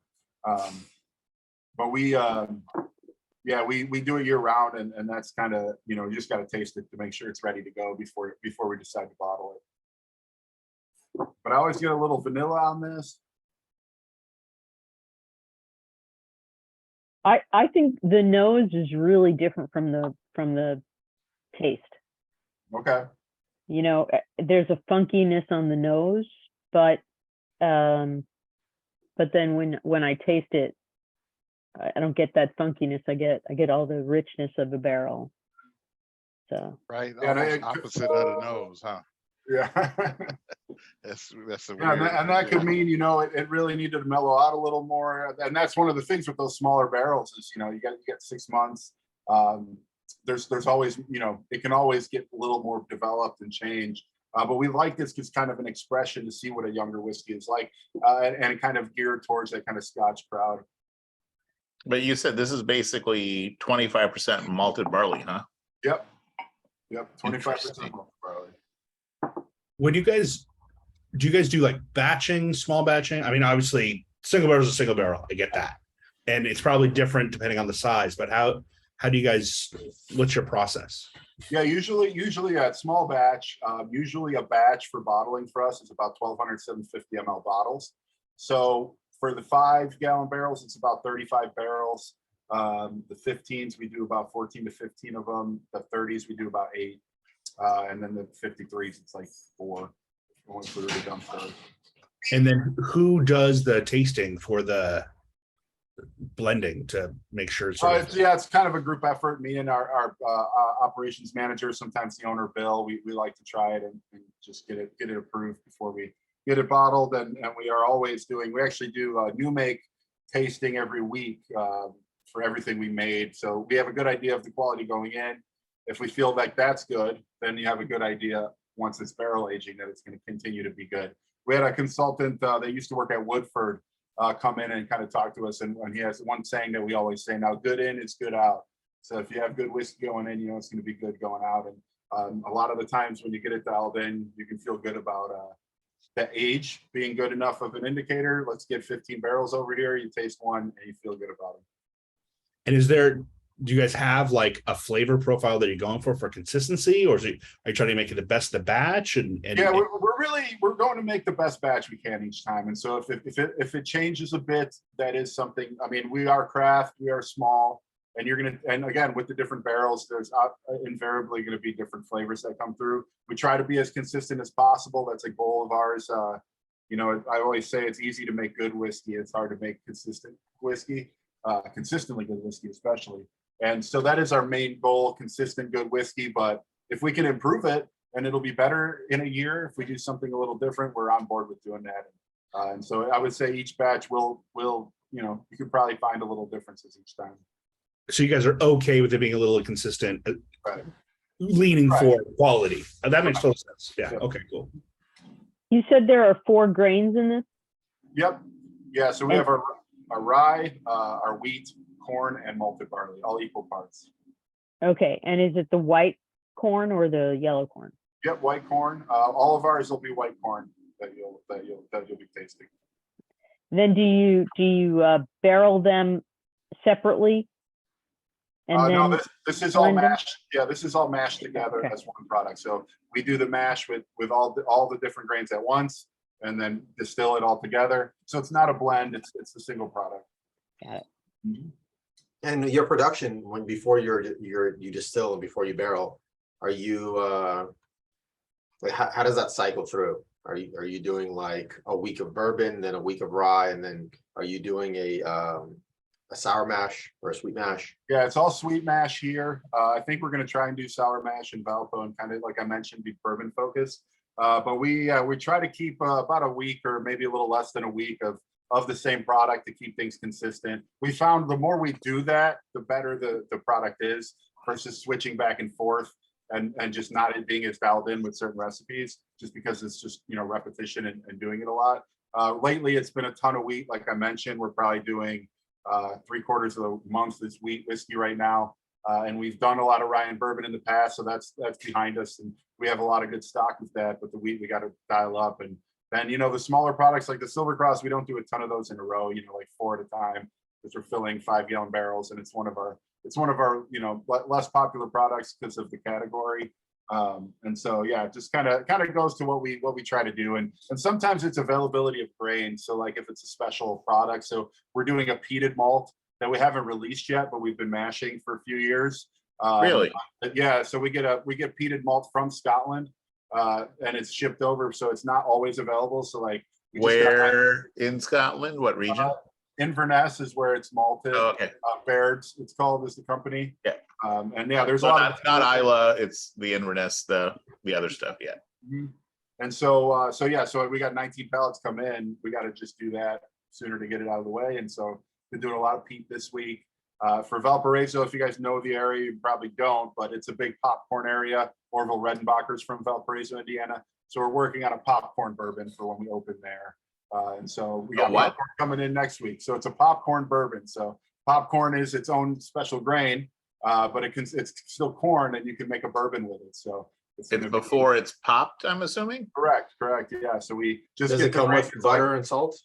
But we do it year round, and that's kind of, you know, you just got to taste it to make sure it's ready to go before we decide to bottle it. But I always get a little vanilla on this. I think the nose is really different from the taste. Okay. You know, there's a funkiness on the nose, but then when I taste it, I don't get that funkiness. I get all the richness of the barrel. So Right, Yeah, almost opposite of the nose, huh? Yeah. That's a Yeah, weird. and that could mean, you know, it really needed to mellow out a little more. And that's one of the things with those smaller barrels is, you know, you get 6 months. There's always, you know, it can always get a little more developed and change. But we like this as kind of an expression to see what a younger whiskey is like, and kind of geared towards that kind of Scotch crowd. But you said this is basically 25% malted barley, huh? Yep. 25% Interesting. barley. When do you guys do like batching, small batching? I mean, obviously single barrel is a single barrel. I get that. And it's probably different depending on the size, but how do you guys, what's your process? Yeah, usually at small batch, usually a batch for bottling for us is about 1,200 750 ml bottles. So for the 5-gallon barrels, it's about 35 barrels. The 15s, we do about 14 to 15 of them. The 30s, we do about 8. And then the 53s, it's like 4 going through the dumpster. And then who does the tasting for the blending to make sure it's sort of- It's kind of a group effort. Me and our operations manager, sometimes the owner Bill, we like to try it and just get it approved before we get it bottled. And we are always we actually do a new make tasting every week for everything we made. So we have a good idea of the quality going in. If we feel like that's good, then you have a good idea once it's barrel aging that it's going to continue to be good. We had a consultant that used to work at Woodford come in and kind of talk to us, and he has one saying that we always say: "Now, good in is good out." So if you have good whiskey going in, you know it's going to be good going out. And a lot of the times when you get it dialed in, you can feel good about the age being good enough of an indicator. Let's get 15 barrels over here. You taste one and you feel good about it. And do you guys have like a flavor profile that you're going for consistency, or are you trying to make it the best of the batch? And yeah, we're going to make the best batch we can each time. And so if it changes a bit, that is something. I mean, we are craft, we are small, and again, with the different barrels, there's invariably going to be different flavors that come through. We try to be as consistent as possible. That's a goal of ours. You know, I always say it's easy to make good whiskey. It's hard to make consistent whiskey, consistently good whiskey, especially. And so that is our main goal: consistent good whiskey. But if we can improve it, and it'll be better in a year, if we do something a little different, we're on board with doing that. And so I would say each batch will, you know, you could probably find a little differences each time. So you guys are okay with it being a little inconsistent, Right. leaning Right. for quality. That makes total sense. Yeah. Yeah. Okay, cool. you said there are 4 grains in this? Yep. Yeah. So we have our rye, our wheat, corn, and malted barley, all equal parts. Okay, and is it the white corn or the yellow corn? Yep, white corn. All of ours will be white corn that you'll be tasting. Then do you barrel them separately? And then No, this is all blend them? mashed. Yeah, this is all mashed together Okay. as one product. So we do the mash with all the different grains at once, and then distill it all together. So it's not a blend; it's a single product. Got it. Mhm. And your production, before you distill and before you barrel, are you like how does that cycle through? Are you doing like a week of bourbon, then a week of rye, and then are you doing a a sour mash or a sweet mash? Yeah, it's all sweet mash here. I think we're gonna try and do sour mash and Valpo and kind of, like I mentioned, be bourbon focused. But we try to keep about a week or maybe a little less than a week of the same product to keep things consistent. We found the more we do that, the better the product is versus switching back and forth and just not it being as dialed in with certain recipes, just because it's just, you know, repetition and doing it a lot. Lately, it's been a ton of wheat. Like I mentioned, we're probably doing 3/4 of the month is wheat whiskey right now. And we've done a lot of rye and bourbon in the past, so that's behind us, and we have a lot of good stock with that. But the wheat we got to dial up, and then, you know, the smaller products like the Silver Cross, we don't do a ton of those in a row. You know, like 4 at a time, because we're filling 5-gallon barrels, and it's one of our you know less popular products because of the category. And so yeah, it just kind of goes to what we try to do, and sometimes it's availability of grain. So like if it's a special product, so we're doing a peated malt that we haven't released yet, but we've been mashing for a few years. Really? Yeah, so we get peated malt from Scotland, and it's shipped over, so it's not always available. So like Where in Scotland? What region? Inverness is where it's malted. Oh, okay. Baird's, it's called, is the company. Yeah. And yeah, there's a So lot of not Isla, it's the Inverness, the other stuff. Yeah. Mhm. And so so we got 19 pallets come in. We got to just do that sooner to get it out of the way. And so been doing a lot of peat this week. For Valparaiso, if you guys know the area, you probably don't, but it's a big popcorn area. Orville Redenbacher's from Valparaiso, Indiana. So we're working on a popcorn bourbon for when we open there. And so we got popcorn coming in next week. So it's a popcorn bourbon. So popcorn is its own special grain, but it's still corn, and you can make a bourbon with it. So it's before it's popped, I'm assuming. Correct. Yeah. So we just Does get it come with butter and salt?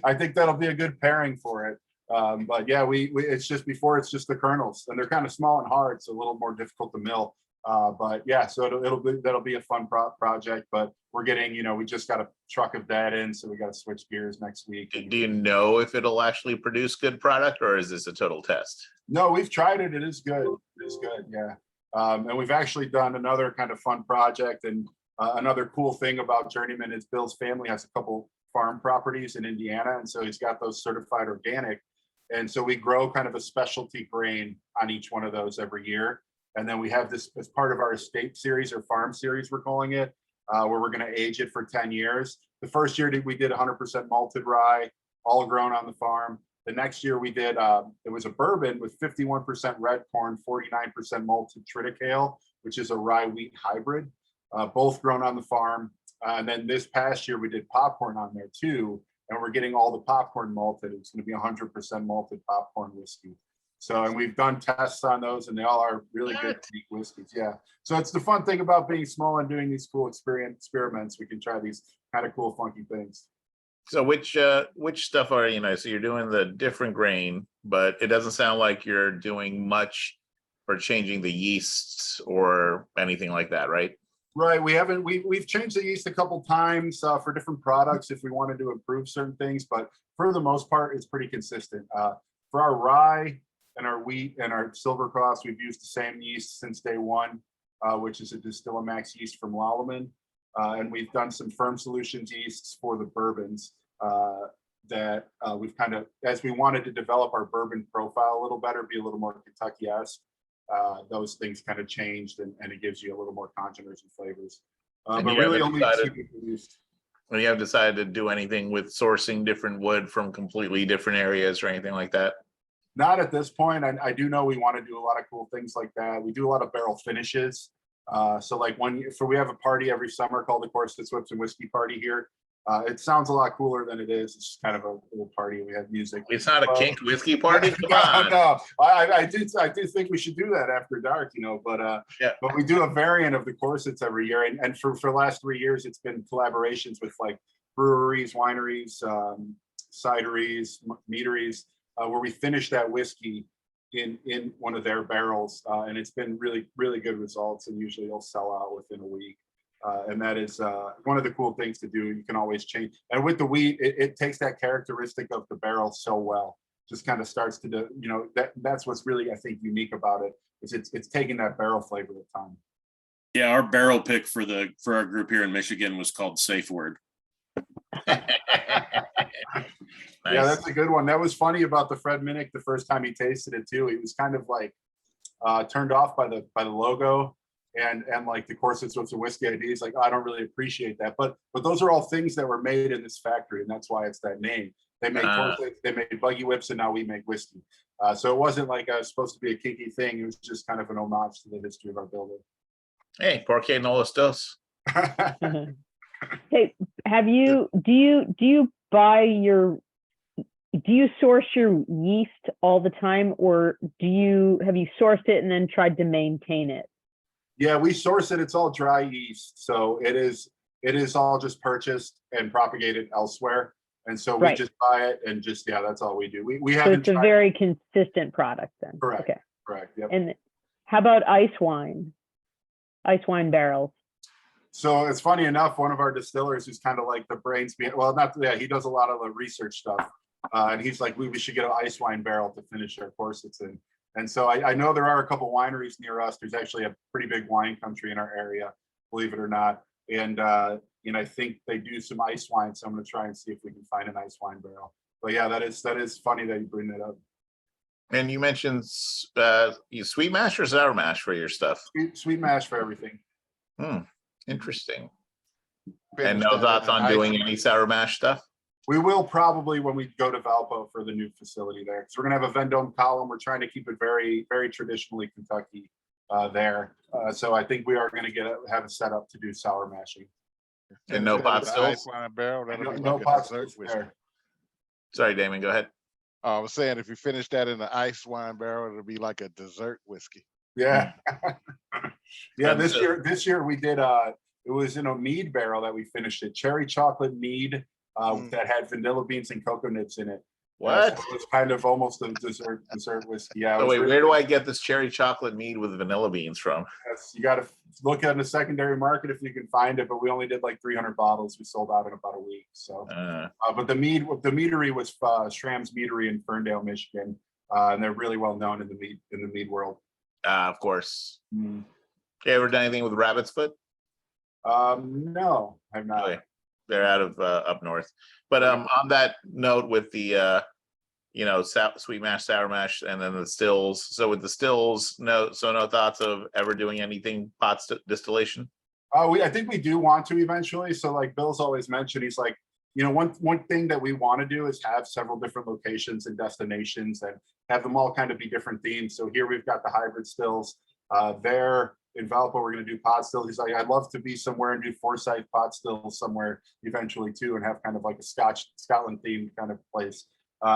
I think that'll be a good pairing for it. But yeah, we it's just before it's just the kernels, and they're kind of small and hard, so a little more difficult to mill. But yeah, so that'll be a fun project. But we're getting, you know, we just got a truck of that in, so we got to switch gears next week. Do you know if it'll actually produce good product, or is this a total test? No, we've tried it. It is good. It is good. Yeah. And we've actually done another kind of fun project. And another cool thing about Journeyman is Bill's family has a couple farm properties in Indiana. And so he's got those certified organic. And so we grow kind of a specialty grain on each one of those every year. And then we have this as part of our estate series or farm series, we're calling it, where we're going to age it for 10 years. The first year we did 100% malted rye, all grown on the farm. The next year we did, it was a bourbon with 51% red corn, 49% malted triticale, which is a rye wheat hybrid, both grown on the farm. And then this past year we did popcorn on there too. And we're getting all the popcorn malted. It's going to be 100% malted popcorn whiskey. So, and we've done tests on those, and they all are really good unique whiskeys. Yeah. So it's the fun thing about being small and doing these cool experiments. We can try these kind of cool, funky things. So which stuff are, you know, so you're doing the different grain, but it doesn't sound like you're doing much for changing the yeasts or anything like that, right? Right. We've changed the yeast a couple times for different products if we wanted to improve certain things, but for the most part, it's pretty consistent. For our rye and our wheat and our Silver Cross, we've used the same yeast since day one, which is a Distillamax yeast from Lallemand. And we've done some firm solutions yeasts for the bourbons that we've kind of, as we wanted to develop our bourbon profile a little better, be a little more Kentucky-esque, those things kind of changed, and it gives you a little more congeners and flavors. But really only two produced. When you have decided to do anything with sourcing different wood from completely different areas or anything like that? Not at this point. I do know we want to do a lot of cool things like that. We do a lot of barrel finishes. So like we have a party every summer called the Corset Whips and Whiskey Party here. It sounds a lot cooler than it is. It's kind of a little party. We have music. It's not a kink whiskey party. Come on. No, I do think we should do that after dark, you know. But but we do a variant of the Corsets every year, and for the last 3 years, it's been collaborations with like breweries, wineries, cideries, meaderies, where we finish that whiskey in one of their barrels, and it's been really, really good results, and usually it'll sell out within a week. And that is one of the cool things to do. You can always change. And with the wheat, it takes that characteristic of the barrel so well. Just kind of starts to do, you know, that's what's really, I think, unique about it. Is it's taking that barrel flavor of time. Yeah, our barrel pick for our group here in Michigan was called Safe Word. Yeah, Nice. that's a good one. That was funny about the Fred Minnick the first time he tasted it too. He was kind of like turned off by the logo and like the corsets with the whiskey ID. He's like, oh, I don't really appreciate that. But those are all things that were made in this factory, and that's why it's that name. They make corsets, they made buggy whips, and now we make whiskey. So it wasn't like supposed to be a kinky thing. It was just kind of an homage to the history of our building. Hey, porque no los dos? Hey, do you buy your, do you source your yeast all the time, or have you sourced it and then tried to maintain it? Yeah, we source it. It's all dry yeast. So it is all just purchased and propagated elsewhere. And so we Right. just buy it and just, yeah, that's all we do. We So haven't it's a tried. very consistent product then. Correct. Okay. Correct. Yep. And how about ice wine barrels? So it's funny enough, one of our distillers who's kind of like the brains behind, well, not, yeah, he does a lot of the research stuff. And he's like, we should get an ice wine barrel to finish our corsets in. And so I know there are a couple wineries near us. There's actually a pretty big wine country in our area, believe it or not. And I think they do some ice wine. So I'm going to try and see if we can find an ice wine barrel. But yeah, that is funny that you bring that up. And you mentioned you sweet mash or sour mash for your stuff. Sweet mash for everything. Interesting. Finish And no that thoughts in on ice. doing any sour mash stuff? We will probably when we go to Valpo for the new facility there. So we're gonna have a Vendome column. We're trying to keep it very, very traditionally Kentucky there. So I think we are gonna have a setup to do sour mashing. And no Finish that pot in the stills? ice wine barrel, that'll be No like a pot dessert stills whiskey. there. Sorry, Damon, go ahead. I was saying, if you finish that in the ice wine barrel, it'll be like a dessert whiskey. Yeah. Yeah, And this so- year we did it was in a mead barrel that we finished it. Cherry chocolate mead that had vanilla beans and cocoa nibs in it. What? So it was kind of almost a dessert whiskey. Yeah. it Oh was wait, really where do good. I get this cherry chocolate mead with vanilla beans from? Yes, you got to look at the secondary market if you can find it, but we only did like 300 bottles. We sold out in about a week. So, but the meadery was Schramm's Meadery in Ferndale, Michigan, and they're really well known in the mead world. Of course. Mm. You ever done anything with rabbit's foot? No, I'm not. Really? They're out of up north. But on that note, with the sweet mash, sour mash, and then the stills. So with the stills, no thoughts of ever doing anything pot distillation? I think we do want to eventually. So like Bill's always mentioned, he's like, one thing that we want to do is have several different locations and destinations and have them all kind of be different themes. So here we've got the hybrid stills. There in Valpo, we're going to do pot stills. He's like, I'd love to be somewhere and do Forsyth pot stills somewhere eventually too, and have kind of like a Scotland themed kind of place.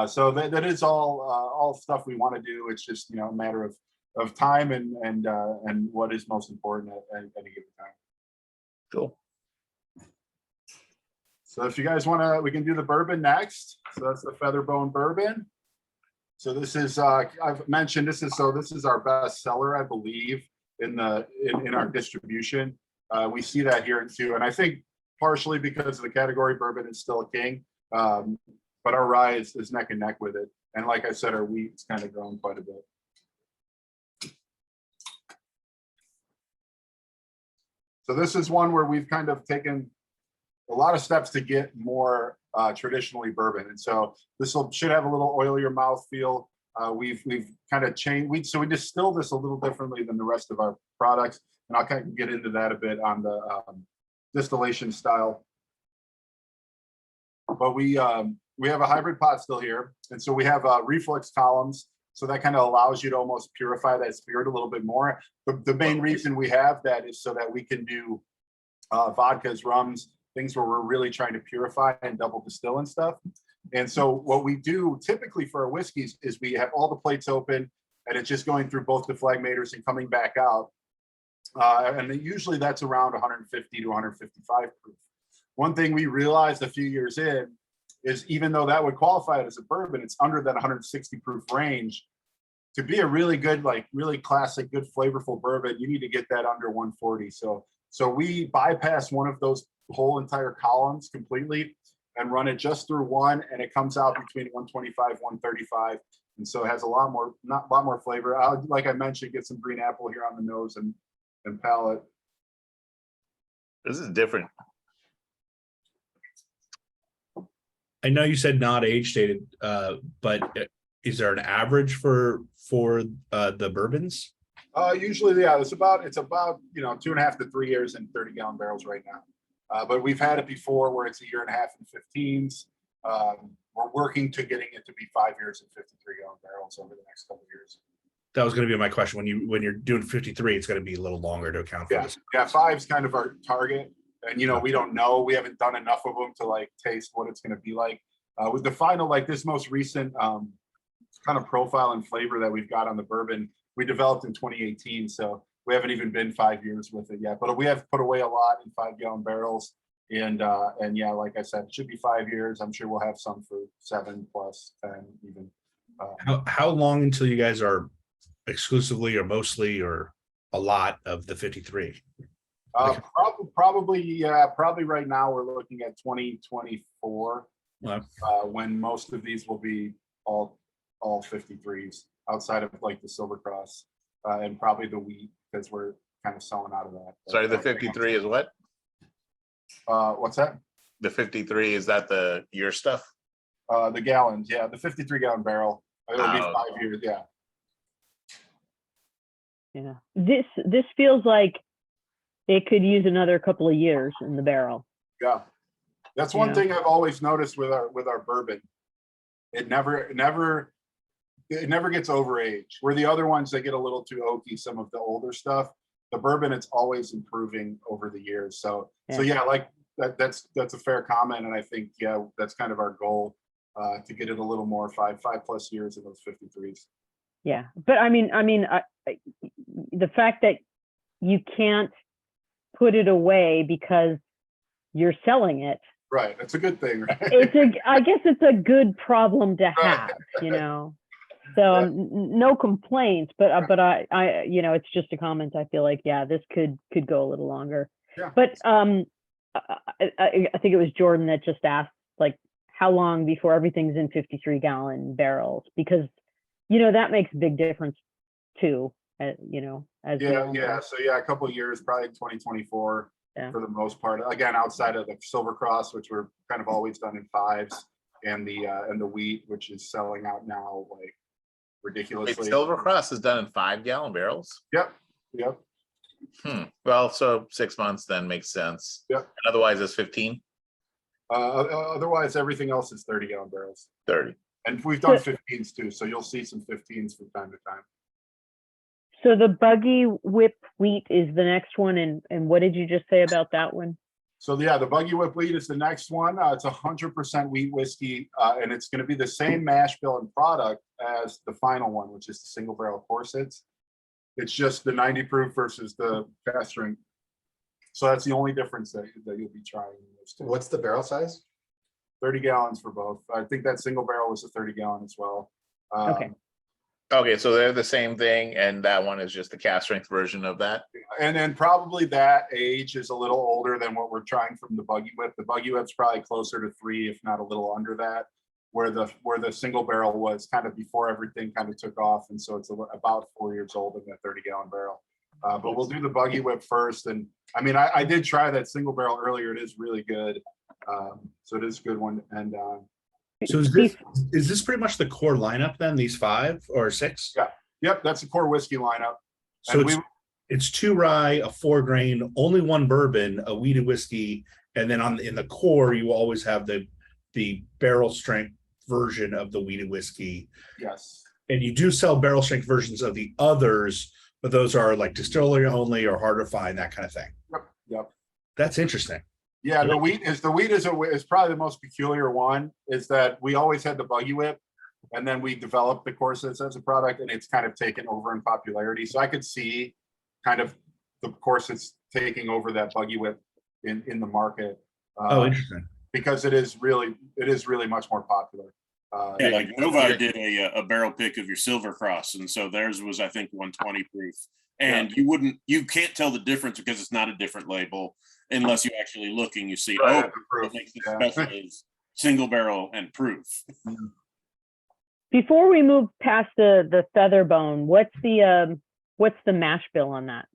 So that is all stuff we want to do. It's just a matter of time and what is most important at any given time. Cool. So if you guys want to, we can do the bourbon next. So that's the Featherbone bourbon. So this is I've mentioned this is our best seller, I believe, in our distribution. We see that here too, and I think partially because of the category, bourbon is still a king. But our rye is neck and neck with it. And like I said, our wheat's kind of grown quite a bit. So this is one where we've kind of taken a lot of steps to get more traditionally bourbon. And so this should have a little oilier mouthfeel. We've kind of changed. So we distill this a little differently than the rest of our products. And I'll kind of get into that a bit on the distillation style. But we have a hybrid pot still here. And so we have reflux columns. So that kind of allows you to almost purify that spirit a little bit more. The main reason we have that is so that we can do vodkas, rums, things where we're really trying to purify and double distill and stuff. And so what we do typically for our whiskeys is we have all the plates open and it's just going through both deflagmators and coming back out. And usually that's around 150 to 155 proof. One thing we realized a few years in is even though that would qualify it as a bourbon, it's under that 160 proof range. To be a really good, like really classic, good flavorful bourbon, you need to get that under 140. So we bypass one of those whole entire columns completely and run it just through one, and it comes out between 125, 135. And so it has a lot more flavor. Like I mentioned, get some green apple here on the nose and palate. This is different. I know you said not age stated, but is there an average for the bourbons? Usually, yeah, it's about 2.5 to 3 years in 30-gallon barrels right now. But we've had it before where it's 1.5 years in 15s. We're working to getting it to be 5 years in 53-gallon barrels over the next couple of years. That was going to be my question. When you're doing 53, it's going to be a little longer to account for Yeah, this. yeah, 5's kind of our target, and we don't know. We haven't done enough of them to like taste what it's going to be like. With the final, like this most recent kind of profile and flavor that we've got on the bourbon, we developed in 2018, so we haven't even been 5 years with it yet. But we have put away a lot in 5-gallon barrels, and yeah, like I said, it should be 5 years. I'm sure we'll have some for 7 plus 10 even. How long until you guys are exclusively or mostly or a lot of the 53? Probably right now we're looking at 2024, Wow. when most of these will be all 53s outside of like the Silver Cross and probably the wheat, because we're kind of selling out of that. Sorry, the 53 is what? What's that? The 53, is that your stuff? The gallons, yeah, the 53-gallon barrel. It'll be Oh. 5 years, yeah. Yeah. This feels like it could use another couple of years in the barrel. Yeah, that's one Yeah. thing I've always noticed with our bourbon. It never gets overaged. Where the other ones, they get a little too oaky, some of the older stuff. The bourbon, it's always improving over the years. So yeah, like that's a fair comment, and I think that's kind of our goal, to get it a little more 5+ years in those 53s. Yeah, but I mean, the fact that you can't put it away because you're selling it. Right, that's a good thing, right? I guess it's a good problem to Right. have, So no complaints, but I it's just a comment. I feel like, yeah, this could go a little longer. Yeah. But I think it was Jordan that just asked, like, how long before everything's in 53-gallon barrels? Because that makes a big difference too. As we all know. So a couple of years, probably 2024. Yeah. For the most part, again, outside of the Silver Cross, which we're kind of always done in 5s, and the wheat, which is selling out now like ridiculously. Wait, Silver Cross is done in 5-gallon barrels? Yep. Well, so 6 months then makes sense. Yep. And otherwise it's 15? Otherwise, everything else is 30-gallon barrels. 30. And we've done 15s too, so you'll see some 15s from time to time. So the Buggy Whip wheat is the next one, and what did you just say about that one? So yeah, the Buggy Whip wheat is the next one. It's 100% wheat whiskey, and it's going to be the same mash bill and product as the final one, which is the single barrel Corsets. It's just the 90 proof versus the cast strength. So that's the only difference that you'll be trying. What's the barrel size? 30 gallons for both. I think that single barrel was a 30-gallon as well. Okay. Okay, so they're the same thing, and that one is just the cast strength version of that. And then probably that age is a little older than what we're trying from the Buggy Whip. The Buggy Whip's probably closer to 3, if not a little under that, where the single barrel was kind of before everything kind of took off, and so it's about 4 years old in that 30-gallon barrel. But we'll do the Buggy Whip first, and I mean, I did try that single barrel earlier. It is really good, so it is a good one. And So is this pretty much the core lineup then? These 5 or 6? Yeah. Yep, that's the core whiskey lineup. So it's 2 rye, a 4 grain, only 1 bourbon, a wheated whiskey, and then in the core you will always have the barrel strength version of the wheated whiskey. Yes. And you do sell barrel strength versions of the others, but those are like distillery only or hard to find, that kind of thing. Yep. That's interesting. Yeah, the wheat is probably the most peculiar one. Is that we always had the Buggy Whip, and then we developed the Corsets as a product, and it's kind of taken over in popularity. So I could see kind of the Corsets taking over that Buggy Whip in the market. Interesting. Because it is really much more popular. Yeah, like Novi did a barrel pick of your Silver Cross, and so theirs was, I think, 120 proof. And you can't tell the difference because it's not a different label unless you actually look and you see, what makes it special is single barrel and proof. Before we move past the feather bone, what's the mash bill on that?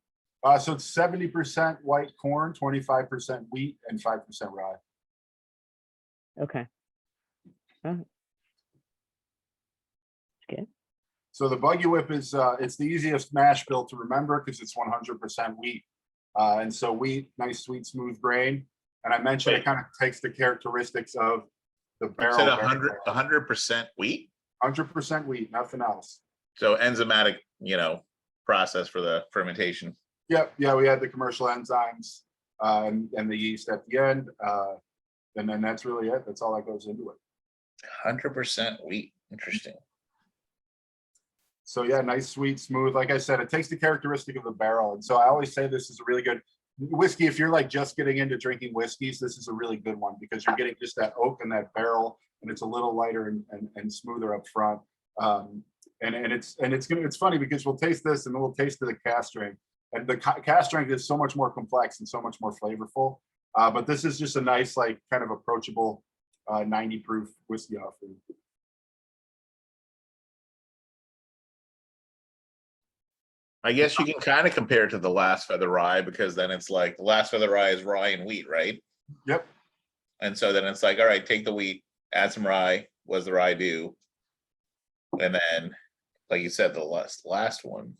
So it's 70% white corn, 25% wheat, and 5% rye. Okay. Oh. Okay. So the Buggy Whip is, it's the easiest mash bill to remember because it's 100% wheat. And so wheat, nice, sweet, smooth grain. And I mentioned it kind of takes the characteristics of the barrel. Said 100% wheat. 100% wheat, nothing else. So enzymatic, process for the fermentation. Yep. Yeah, we had the commercial enzymes and the yeast at the end. And then that's really it. That's all that goes into it. 100% wheat. Interesting. So yeah, nice, sweet, smooth. Like I said, it takes the characteristic of the barrel. And so I always say this is a really good whiskey. If you're like just getting into drinking whiskeys, this is a really good one because you're getting just that oak and that barrel, and it's a little lighter and smoother up front. And it's funny because we'll taste this and then we'll taste the cask strength. And the cask strength is so much more complex and so much more flavorful. But this is just a nice, like, kind of approachable 90 proof whiskey offering. I guess you can kind of compare it to the last feather rye, because then it's like the last feather rye is rye and wheat, right? Yep. And so then it's like, all right, take the wheat, add some rye. What does the rye do? And then, like you said, the last one.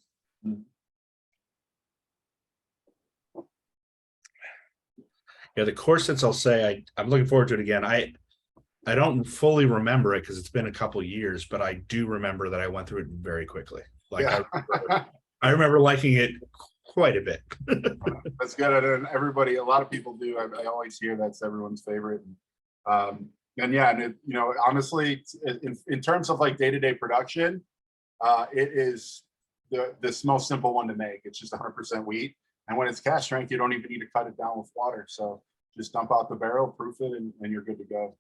Yeah, the corsets, I'll say I'm looking forward to it again. I don't fully remember it because it's been a couple years, but I do remember that I went through it very quickly. Like Yeah. I remember liking it quite a bit. That's good. And everybody, a lot of people do. I always hear that's everyone's favorite. And yeah, and it, honestly, in terms of like day-to-day production, it is the most simple one to make. It's just 100% wheat. And when it's cask strength, you don't even need to cut it down with water. So just dump out the barrel, proof it, and you're good to go.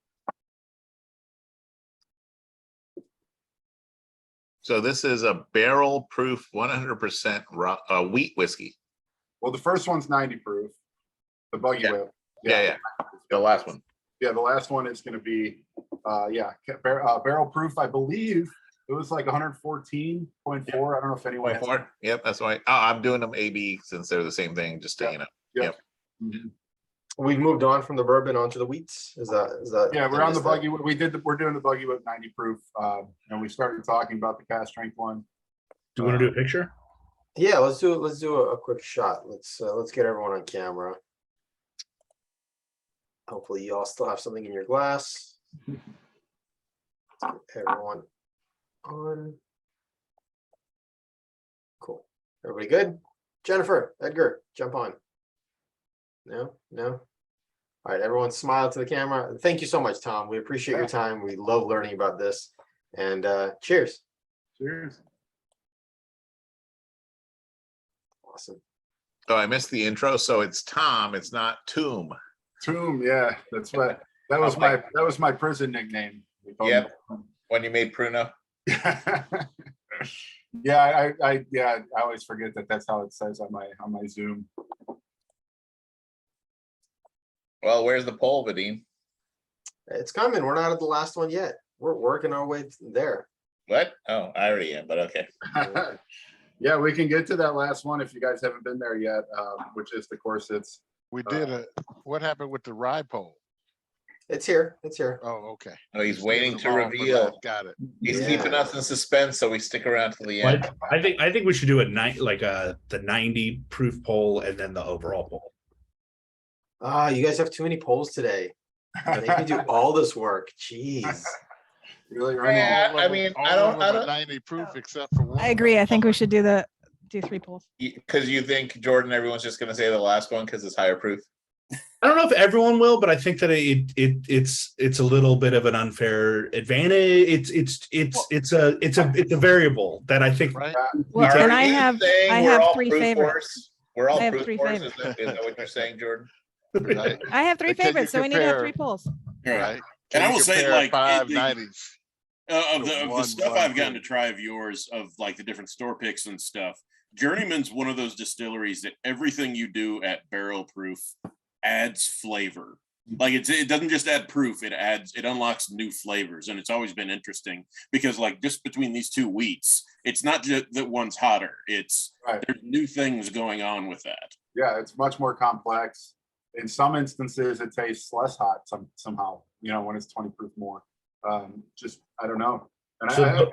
So this is a barrel proof 100% wheat whiskey. Well, the first one's 90 proof, the Buggy Whip. Yeah. The last one. Yeah, the last one is going to be, barrel proof. I believe it was like 114.4. I don't know if anyone. Yep, that's why. Oh, I'm doing them AB since they're the same thing. Just to Yep. Mm-hmm. We've moved on from the bourbon onto the wheats. Is that? Yeah, we're on the Buggy Whip. We're doing the Buggy Whip 90 proof, and we started talking about the cask strength one. Do you want to do a picture? Yeah, let's do a quick shot. Let's get everyone on camera. Hopefully you all still have something in your glass. Let's get everyone on. Cool. Everybody good? Jennifer, Edgar, jump on. No. All right, everyone smile to the camera. Thank you so much, Tom. We appreciate your time. We love learning about this. And cheers. Cheers. Awesome. Oh, I missed the intro. So it's Tom. It's not Tomb. Tomb, yeah, that was my prison nickname. Yep. When you made Pruno. Yeah, I always forget that's how it says on my Zoom. Well, where's the poll, Vadim? It's coming. We're not at the last one yet. We're working our way there. What? Oh, I already am, but okay. Yeah, we can get to that last one if you guys haven't been there yet, which is the corsets. We did what happened with the rye poll? It's here. Oh, okay. Oh, he's waiting to Hold on for reveal. that. Got it. He's Yeah. keeping us in suspense, so we stick around to the end. I think we should do the 90 proof poll and then the overall poll. You guys have too many polls today. Make me do all this work. Jeez. Really, Yeah, I mean, I don't- 90 proof except for one. I agree. I think we should do 3 polls. Because you think, Jordan, everyone's just going to say the last one because it's higher proof. I don't know if everyone will, but I think that it's a little bit of an unfair advantage. It's a variable that I think. Right. Well, Are and I you have saying we're all 3 proof favorites. wars? We're all I have proof 3 wars. favorites. Is that what you're saying, Jordan? Right. I have 3 Because you favorites, so we need to have 3 compare- polls. Right. And I You will say, compare like, 5 the- 90s. Of the One stuff I've gotten to proof. try of yours, of like the different store picks and stuff, Journeyman's one of those distilleries that everything you do at barrel proof adds flavor. Like it doesn't just add proof, it unlocks new flavors. And it's always been interesting because, like, just between these two wheats, it's not just that one's hotter, it's Right. there's new things going on with that. Yeah, it's much more complex. In some instances, it tastes less hot somehow, when it's 20 proof more. Just, I don't know. And So-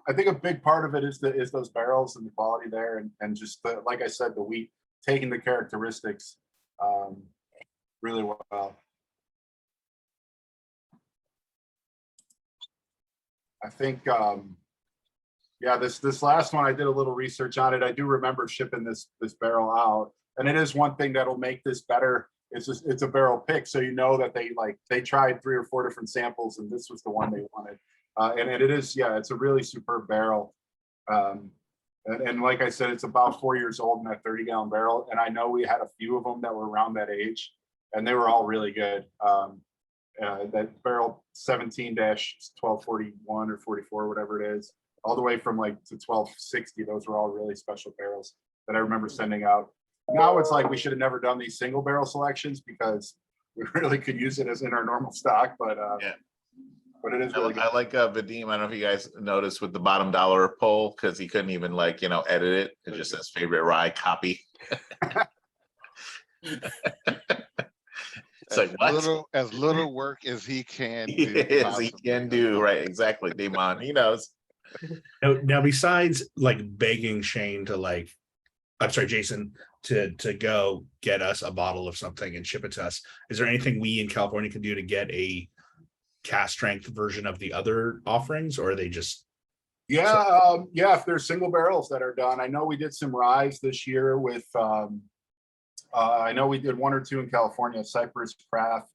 I think a big part of it is those barrels and the quality there, and just like I said, the wheat taking the characteristics really well. I think, yeah, this last one, I did a little research on it. I do remember shipping this barrel out, and it is one thing that'll make this better. It's a barrel pick, so you know that they tried 3 or 4 different samples, and this was the one they wanted. And it is, yeah, it's a really superb barrel. And like I said, it's about 4 years old in that 30-gallon barrel, and I know we had a few of them that were around that age, and they were all really good. That barrel 17-1241 or 44, whatever it is, all the way from like to 1260. Those were all really special barrels that I remember sending out. Now it's like we should have never done these single barrel selections because we really could use it as in our normal stock, but Yeah. but it is really good. I like Vadim. I don't know if you guys noticed with the bottom dollar poll, because he couldn't even edit it. It just says favorite rye copy. It's like what? As little work as he can do. Yes, he can do, right? Exactly. Damon, he knows. Now, besides like begging Shane to I'm sorry, Jason, to go get us a bottle of something and ship it to us, is there anything we in California can do to get a cast strength version of the other offerings, or are they just? Yeah, if there's single barrels that are done. I know we did some ryes this year with I know we did 1 or 2 in California. Cypress Craft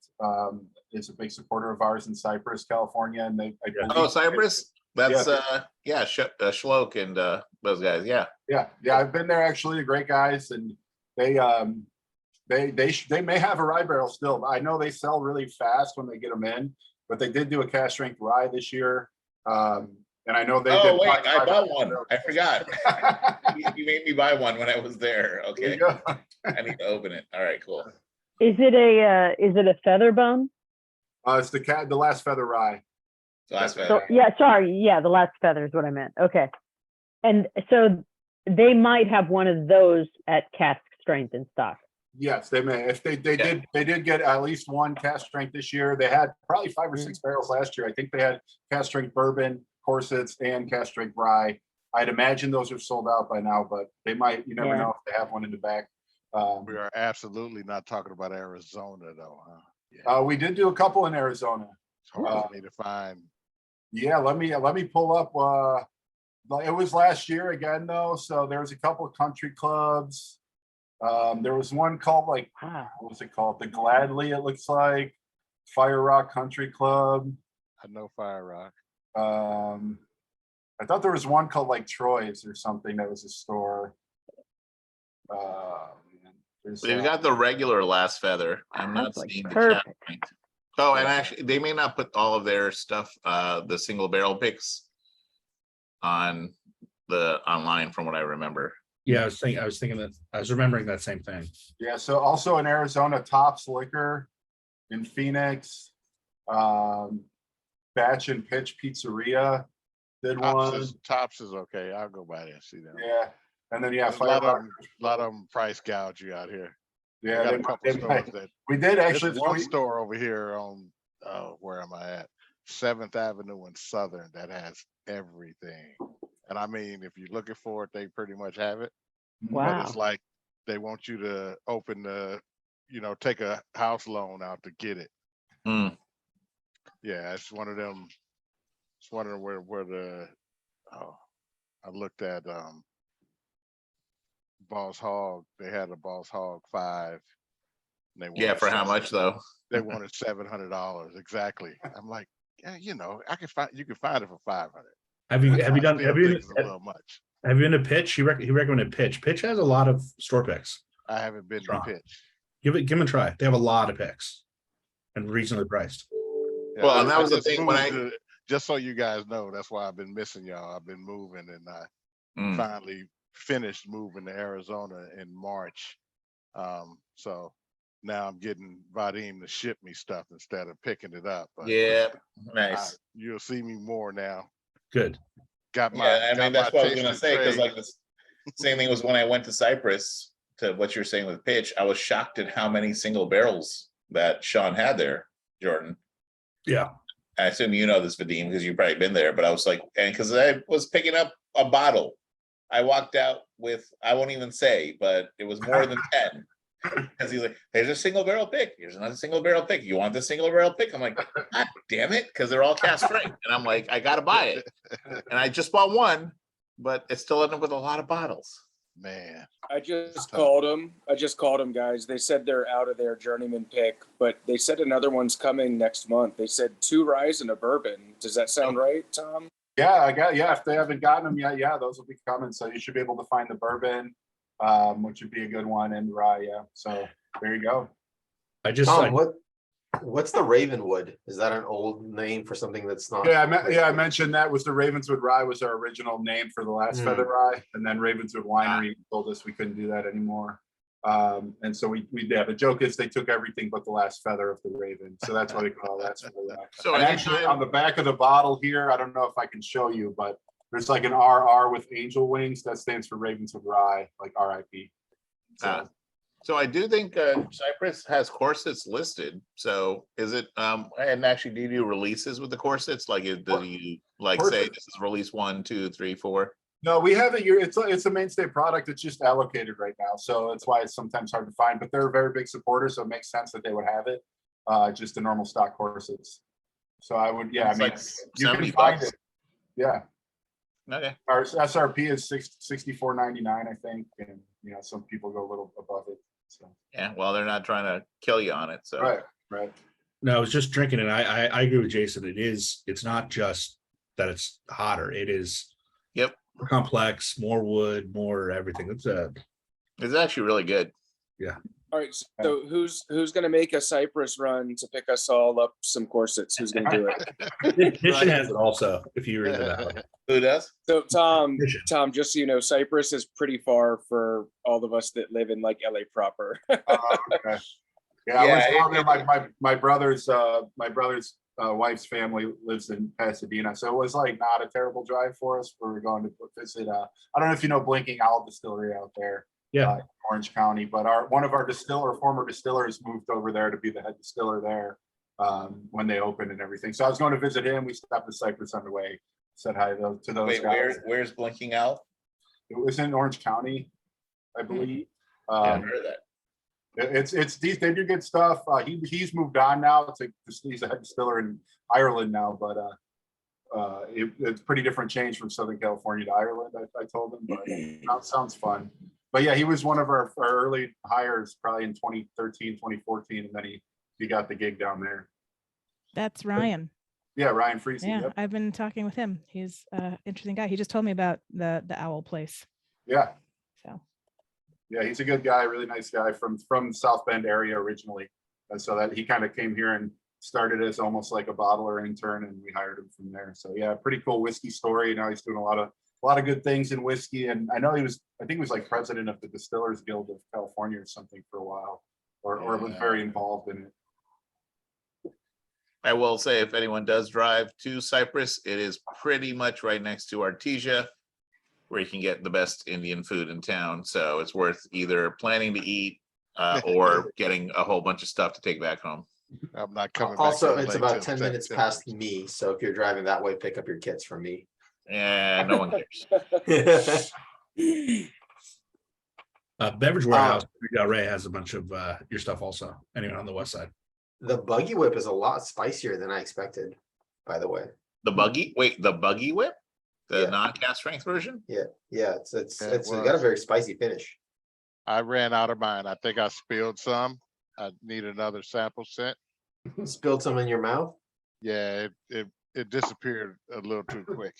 is a big supporter of ours in Cypress, California, and I believe Cypress. That's Schloke and those guys. Yeah. I've been there actually. They're great guys, and they may have a rye barrel still. I know they sell really fast when they get them in, but they did do a cast strength rye this year. And I know they did. Wait, I bought one. I forgot. You made me buy one when I was there. Okay. I need to open it. All right, cool. Is it a feather bone? It's the last feather rye. Last So, yeah, sorry. Yeah, the last feather is what I meant. Okay. And so they might have one of those at cask strength in stock. Yes, they may. If they did get at least one cast strength this year. They had probably 5 or 6 barrels last year. I think they had cast strength bourbon, corsets, and cast strength rye. I'd imagine those are sold out by now, but they might. You never know if they have one in the back. We are absolutely not talking about Arizona, though, huh? Yeah. We did do a couple in Arizona. It's hard for me to find. Yeah, let me pull up. It was last year again, though. So there was a couple of country clubs. There was one called what was it called? The Gladly, it looks like. Fire Rock Country Club. I know Fire Rock. I thought there was one called like Troy's or something that was a store. They've got the regular last feather. I'm not seeing the perfect. cast strength. Oh, and actually, they may not put all of their stuff, the single barrel picks, on the online, from what I remember. Yeah, I was thinking that I was remembering that same thing. Yeah, so also in Arizona, Tops Liquor in Phoenix, Batch and Pitch Pizzeria did one. Tops is okay. I'll go by there and see them. Yeah, and then a lot of them price gouge you out here. Yeah, got a couple stores that we did actually. There's one store over here on where am I at? 7th Avenue and Southern that has everything. And I mean, if you're looking for it, they pretty much have it. Wow. But it's like they want you to take a house loan out to get it. Mm. Yeah, it's one of them. It's one of them where I looked at Boss Hog. They had a Boss Hog 5. Yeah, for how much though? They wanted $700 exactly. I'm like, yeah, you can find it for $500. Have you done? Have you been to Pitch? He recommended Pitch. Pitch has a lot of store picks. I haven't been to Pitch. Give them a try. They have a lot of picks and reasonably priced. Yeah, well, and that was the thing just so you guys know, that's why I've been missing y'all. I've been moving, and I finally finished moving to Arizona in March. So now I'm getting Vadim to ship me stuff instead of picking it up. But yeah, nice. You'll see me more now. Good. That's what I was gonna say, because like the same thing was when I went to Cyprus, to what you're saying with Pitch. I was shocked at how many single barrels that Sean had there, Jordan. Yeah. I assume you know this, Vadim, because you've probably been there, but I was like, and because I was picking up a bottle, I walked out with, I won't even say, but it was more than 10. Because he's like, there's a single barrel pick. Here's another single barrel pick. You want the single barrel pick? I'm like, God damn it, because they're all cast strength. And I'm like, I gotta buy it. And I just bought one, but it still ended up with a lot of bottles. Man, I just called them, guys. They said they're out of their Journeyman pick, but they said another one's coming next month. They said 2 ryes and a bourbon. Does that sound right, Tom? Yeah, if they haven't gotten them yet, yeah, those will be coming. So you should be able to find the bourbon, which would be a good one, and the rye, yeah. So there you go. Tom, what's the Ravenwood? Is that an old name for something that's not? Yeah, I mentioned that was the Ravenswood Rye was our original name for the last feather rye, and then Ravenswood Winery told us we couldn't do that anymore. And so the joke is they took everything but the last feather of the Raven, so that's why they call that. So and actually, on the back of the bottle here, I don't know if I can show you, but there's like an RR with angel wings that stands for Ravenswood Rye, like RIP. So I do think Cypress has corsets listed. So is it and actually do you do releases with the corsets? Like do you say this is release 1, 2, 3, 4? No, we have it here. It's a mainstay product. It's just allocated right now. So that's why it's sometimes hard to find, but they're very big supporters. So it makes sense that they would have it. Just the normal stock corsets. So I would, yeah, It's I mean, like you can 70 find bucks. it. Yeah. Okay. Our SRP is $64.99, I think. And some people go a little above it. So Yeah, well, they're not trying to kill you on it. So right. No, I was just drinking it. I agree with Jason. It's not just that it's hotter. It is more complex, more wood, more everything. It's actually really good. Yeah. All right. So who's going to make a Cypress run to pick us all up some corsets? Who's going to do it? Mission has it also, if you're into that one. Who does? So Tom, just so you know, Cypress is pretty far for all of us that live in like LA proper. Okay. Yeah, I was like my brother's wife's family lives in Pasadena, so it was like not a terrible drive for us. We were going to visit. I don't know if you know Blinking Owl Distillery out there. Yeah. In Orange County, but one of our former distillers moved over there to be the head distiller there when they opened and everything. So I was going to visit him. We stopped at Cypress on the way. Said hi to those guys. Where's Blinking Owl? It was in Orange County, I believe. I haven't heard that. It's they do good stuff. He's moved on now. He's a head distiller in Ireland now, but it's pretty different change from Southern California to Ireland. I told him, but that sounds fun. But yeah, he was one of our early hires, probably in 2013, 2014, and then he got the gig down there. That's Ryan. Yeah, Ryan Freese. Yeah, yep. I've been talking with him. He's an interesting guy. He just told me about the owl place. Yeah. So. Yeah, he's a good guy, really nice guy from South Bend area originally. And so that he kind of came here and started as almost like a bottler intern, and we hired him from there. So yeah, pretty cool whiskey story. Now he's doing a lot of good things in whiskey. And I know I think he was like president of the Distillers Guild of California or something for a while, or was very involved in it. I will say, if anyone does drive to Cypress, it is pretty much right next to Artesia, where you can get the best Indian food in town. So it's worth either planning to eat or getting a whole bunch of stuff to take back home. I'm not coming. Also, it's about 10 minutes past me. So if you're driving that way, pick up your kits from me. And no one cares. Beverage Warehouse, Ray has a bunch of your stuff also. Anyone on the west side? The Buggy Whip is a lot spicier than I expected, by the way. The Buggy Whip? The non-cast strength version? Yeah, it's got a very spicy finish. I ran out of mine. I think I spilled some. I need another sample set. Spilled some in your mouth? Yeah, it disappeared a little too quick.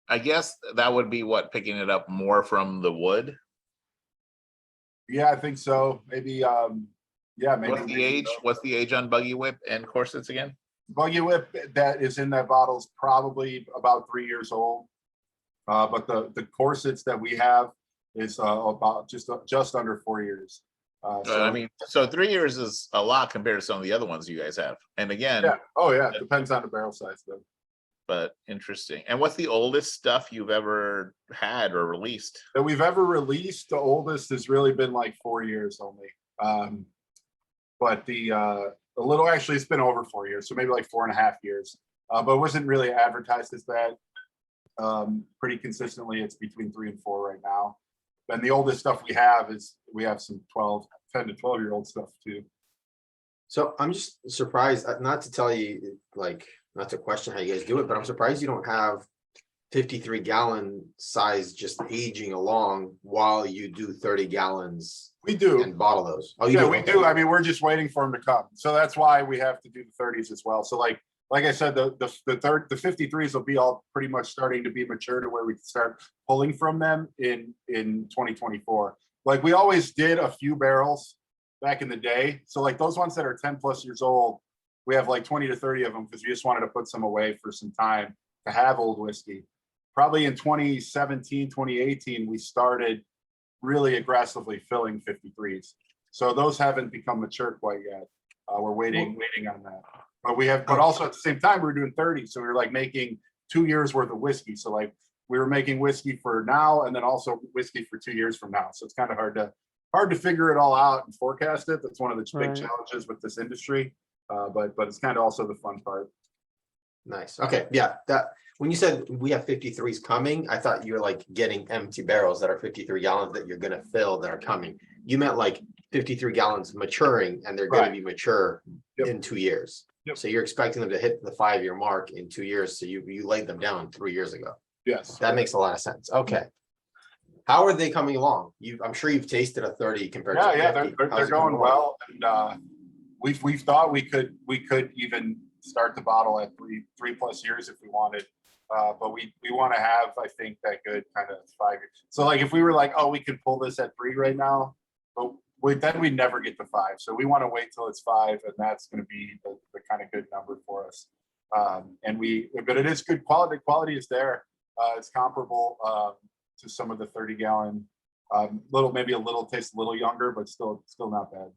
I guess that would be picking it up more from the wood. Yeah, I think so. Maybe maybe. What's the age on Buggy Whip and corsets again? Buggy Whip that is in that bottle is probably about 3 years old. But the corsets that we have is about just under 4 years. So 3 years is a lot compared to some of the other ones you guys have. And again, depends on the barrel size though. But interesting. And what's the oldest stuff you've ever had or released? That we've ever released, the oldest has really been like 4 years only. But a little, actually, it's been over 4 years, so maybe like 4.5 years. But it wasn't really advertised as that. Pretty consistently, it's between 3 and 4 right now. And the oldest stuff we have some 10 to 12-year-old stuff too. So I'm just surprised, not to tell you, like, not to question how you guys do it, but I'm surprised you don't have 53-gallon size just aging along while you do 30 gallons We do. and bottle those. Oh, you Yeah, do? we Okay. do. I mean, we're just waiting for them to come. So that's why we have to do the 30s as well. So like I said, the 53s will be all pretty much starting to be mature to where we can start pulling from them in 2024. Like we always did a few barrels back in the day. So like those ones that are 10 plus years old, we have like 20 to 30 of them because we just wanted to put some away for some time to have old whiskey. Probably in 2017, 2018, we started really aggressively filling 53s. So those haven't become mature quite yet. We're waiting on that. But also at the same time, we're doing 30. So we were like making 2 years worth of whiskey. So like we were making whiskey for now and then also whiskey for 2 years from now. So it's kind of hard to figure it all out and forecast it. That's one of the big Right. challenges with this industry. But it's kind of also the fun part. Nice. Okay. Yeah. That when you said we have 53s coming, I thought you were like getting empty barrels that are 53 gallons that you're going to fill that are coming. You meant like 53 gallons maturing and they're going to Right. be mature Yep. in 2 years. Yep. So you're expecting them to hit the 5-year mark in 2 years. So you laid them down 3 years ago. Yes. That makes a lot of sense. Okay. How are they coming along? I'm sure you've tasted a 30 compared to 50. Yeah, How's they're it coming going along? well. And we've thought we could even start the bottle at 3+ years if we wanted. But we want to have, I think, that good kind of 5 years. So like if we were like, oh, we could pull this at 3 right now, but then we never get to 5. So we want to wait till it's 5, and that's going to be the kind of good number for us. But it is good quality. Quality is there. It's comparable to some of the 30-gallon. Maybe a little tastes a little younger, but still not bad.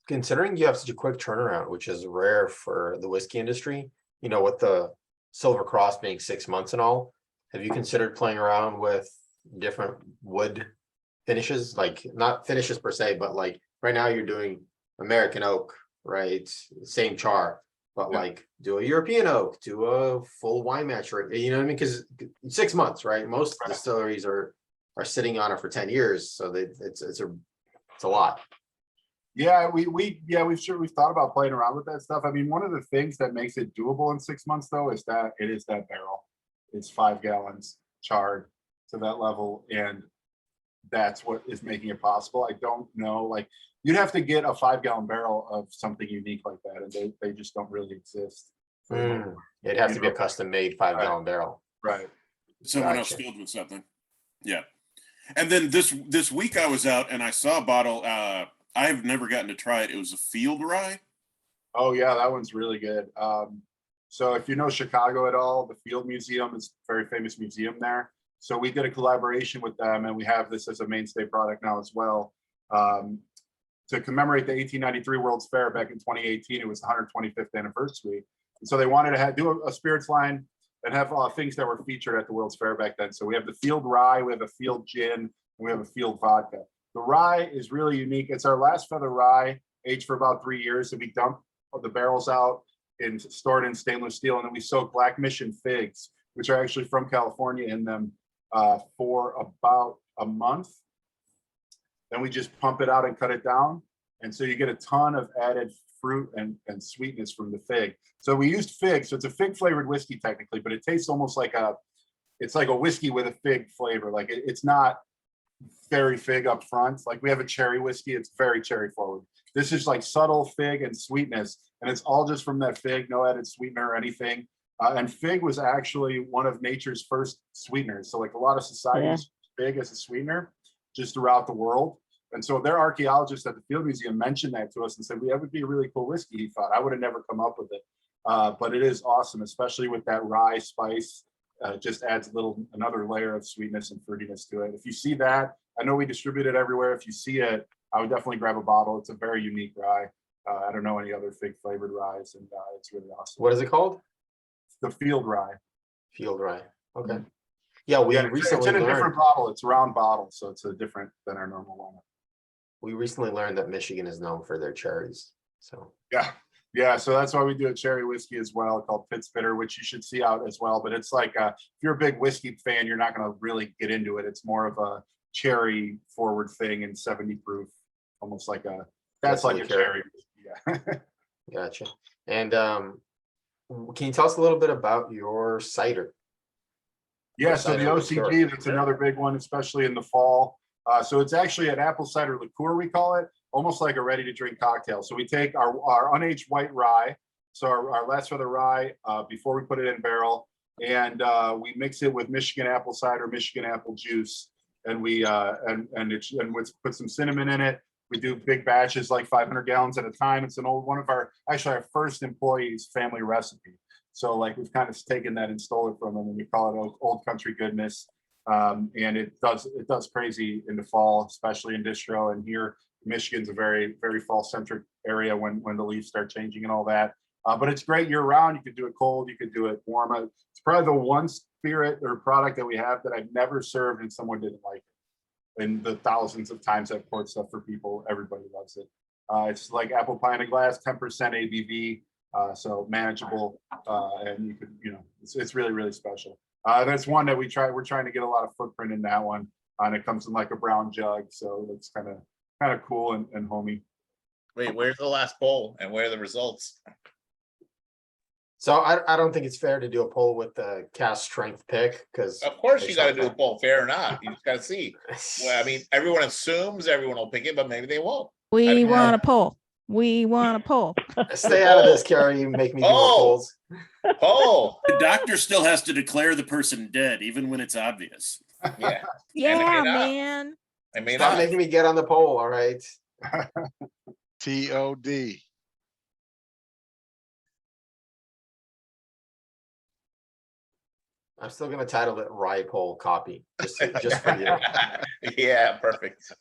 Considering you have such a quick turnaround, which is rare for the whiskey industry, with the Silver Cross being 6 months and all, have you considered playing around with different wood finishes? Like not finishes per se, but like right now you're doing American oak, right? Same char, but Yeah. like do a European oak, do a full wine match, right? You know what I mean? Because 6 months, right? Most Right. distilleries are sitting on it for 10 years, so it's a lot. Yeah, we've thought about playing around with that stuff. I mean, one of the things that makes it doable in 6 months though is that it is that barrel. It's 5 gallons charred to that level, and that's what is making it possible. I don't know, like you'd have to get a 5-gallon barrel of something unique like that, and they just don't really exist. It'd have to be a custom made 5-gallon barrel. Right. Someone else Gotcha. filled with something. Yeah. And then this week I was out and I saw a bottle. I've never gotten to try it. It was a field rye. Oh yeah, that one's really good. So if you know Chicago at all, the Field Museum is a very famous museum there. So we did a collaboration with them, and we have this as a mainstay product now as well. To commemorate the 1893 World's Fair back in 2018, it was the 125th anniversary. And so they wanted to do a spirits line and have things that were featured at the World's Fair back then. So we have the field rye, we have a field gin, and we have a field vodka. The rye is really unique. It's our last feather rye, aged for about 3 years. And we dump the barrels out and stored in stainless steel. And then we soak Black Mission figs, which are actually from California, in them for about a month. Then we just pump it out and cut it down. And so you get a ton of added fruit and sweetness from the fig. So we used fig. So it's a fig flavored whiskey technically, but it tastes almost like it's like a whiskey with a fig flavor. Like it's not very fig up front. Like we have a cherry whiskey, it's very cherry forward. This is like subtle fig and sweetness, and it's all just from that fig, no added sweetener or anything. And fig was actually one of nature's first sweeteners. So like a lot of societies, fig as a sweetener just throughout the world. And so their archaeologists at the Field Museum mentioned that to us and said, that would be a really cool whiskey, he thought. I would have never come up with it. But it is awesome, especially with that rye spice. Just adds another layer of sweetness and fruitiness to it. If you see that, I know we distribute it everywhere. If you see it, I would definitely grab a bottle. It's a very unique rye. I don't know any other fig flavored ryes, and it's really awesome. What is it called? The field rye. Field rye. Okay. Yeah, we recently it's in a learned. different bottle. It's a round bottle, so it's a different than our normal one. We recently learned that Michigan is known for their cherries. So Yeah, Yeah, so that's why we do a cherry whiskey as well, called Pitts Bitter, which you should see out as well. But it's like if you're a big whiskey fan, you're not going to really get into it. It's more of a cherry forward thing and 70 proof, almost like a that's like a cherry. Yeah. Gotcha. And can you tell us a little bit about your cider? Yeah, so the cider liqueur. OCG, that's another big one, especially in the fall. So it's actually an apple cider liqueur, we call it, almost like a ready to drink cocktail. So we take our unaged white rye, so our last for the rye before we put it in barrel, and we mix it with Michigan apple cider, Michigan apple juice, and we put some cinnamon in it. We do big batches, like 500 gallons at a time. It's an old one of our first employees' family recipe. So like we've kind of taken that and stole it from them, and we call it old country goodness. And it does crazy in the fall, especially in distro. And here, Michigan's a very, very fall centric area when the leaves start changing and all that. But it's great year round. You could do it cold, you could do it warm. It's probably the one spirit or product that we have that I've never served and someone didn't like it. And the thousands of times I've poured stuff for people, everybody loves it. It's like apple pie in a glass, 10% ABV, so manageable, and you could, it's really, really special. That's one that we're trying to get a lot of footprint in that one, and it comes in like a brown jug, so it's kind of cool and homey. Wait, where's the last poll and where are the results? So I don't think it's fair to do a poll with the cast strength pick, because Of course you got to do a poll, fair or not. You just got to see. Well, I mean, everyone assumes everyone will pick it, but maybe they won't. We want a poll. We want a poll. Stay out of this, Carrie. You make me do more polls. Poll. The doctor still has to declare the person dead, even when it's obvious. Yeah. Yeah, man. I mean, Stop making me get on the poll. All right. TOD. I'm still gonna title it Rye Poll Copy, just for you. Yeah, perfect.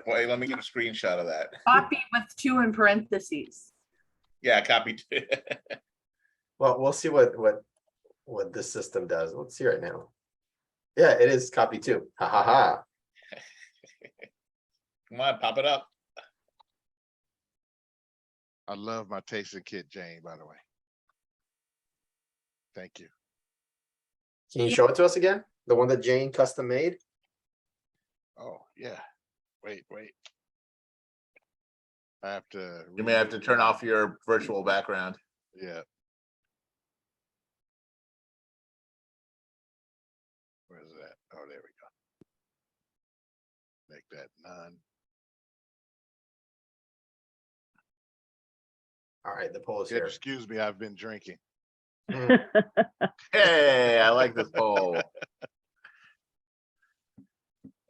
Wait, let me get a screenshot of that. Copy with 2 in parentheses. Yeah, copy. Well, we'll see what this system does. Let's see right now. Yeah, it is copy 2. Ha ha ha. Come on, pop it up. I love my tasting kit, Jane, by the way. Thank you. Can you show it to us again? The one that Jane custom made? Oh, yeah. Wait. I have to. You may have to turn off your virtual background. Yeah. Where's that? Oh, there we go. Make that none. All right, the poll is Yeah, here. excuse me, I've been drinking. Hey, I like this poll.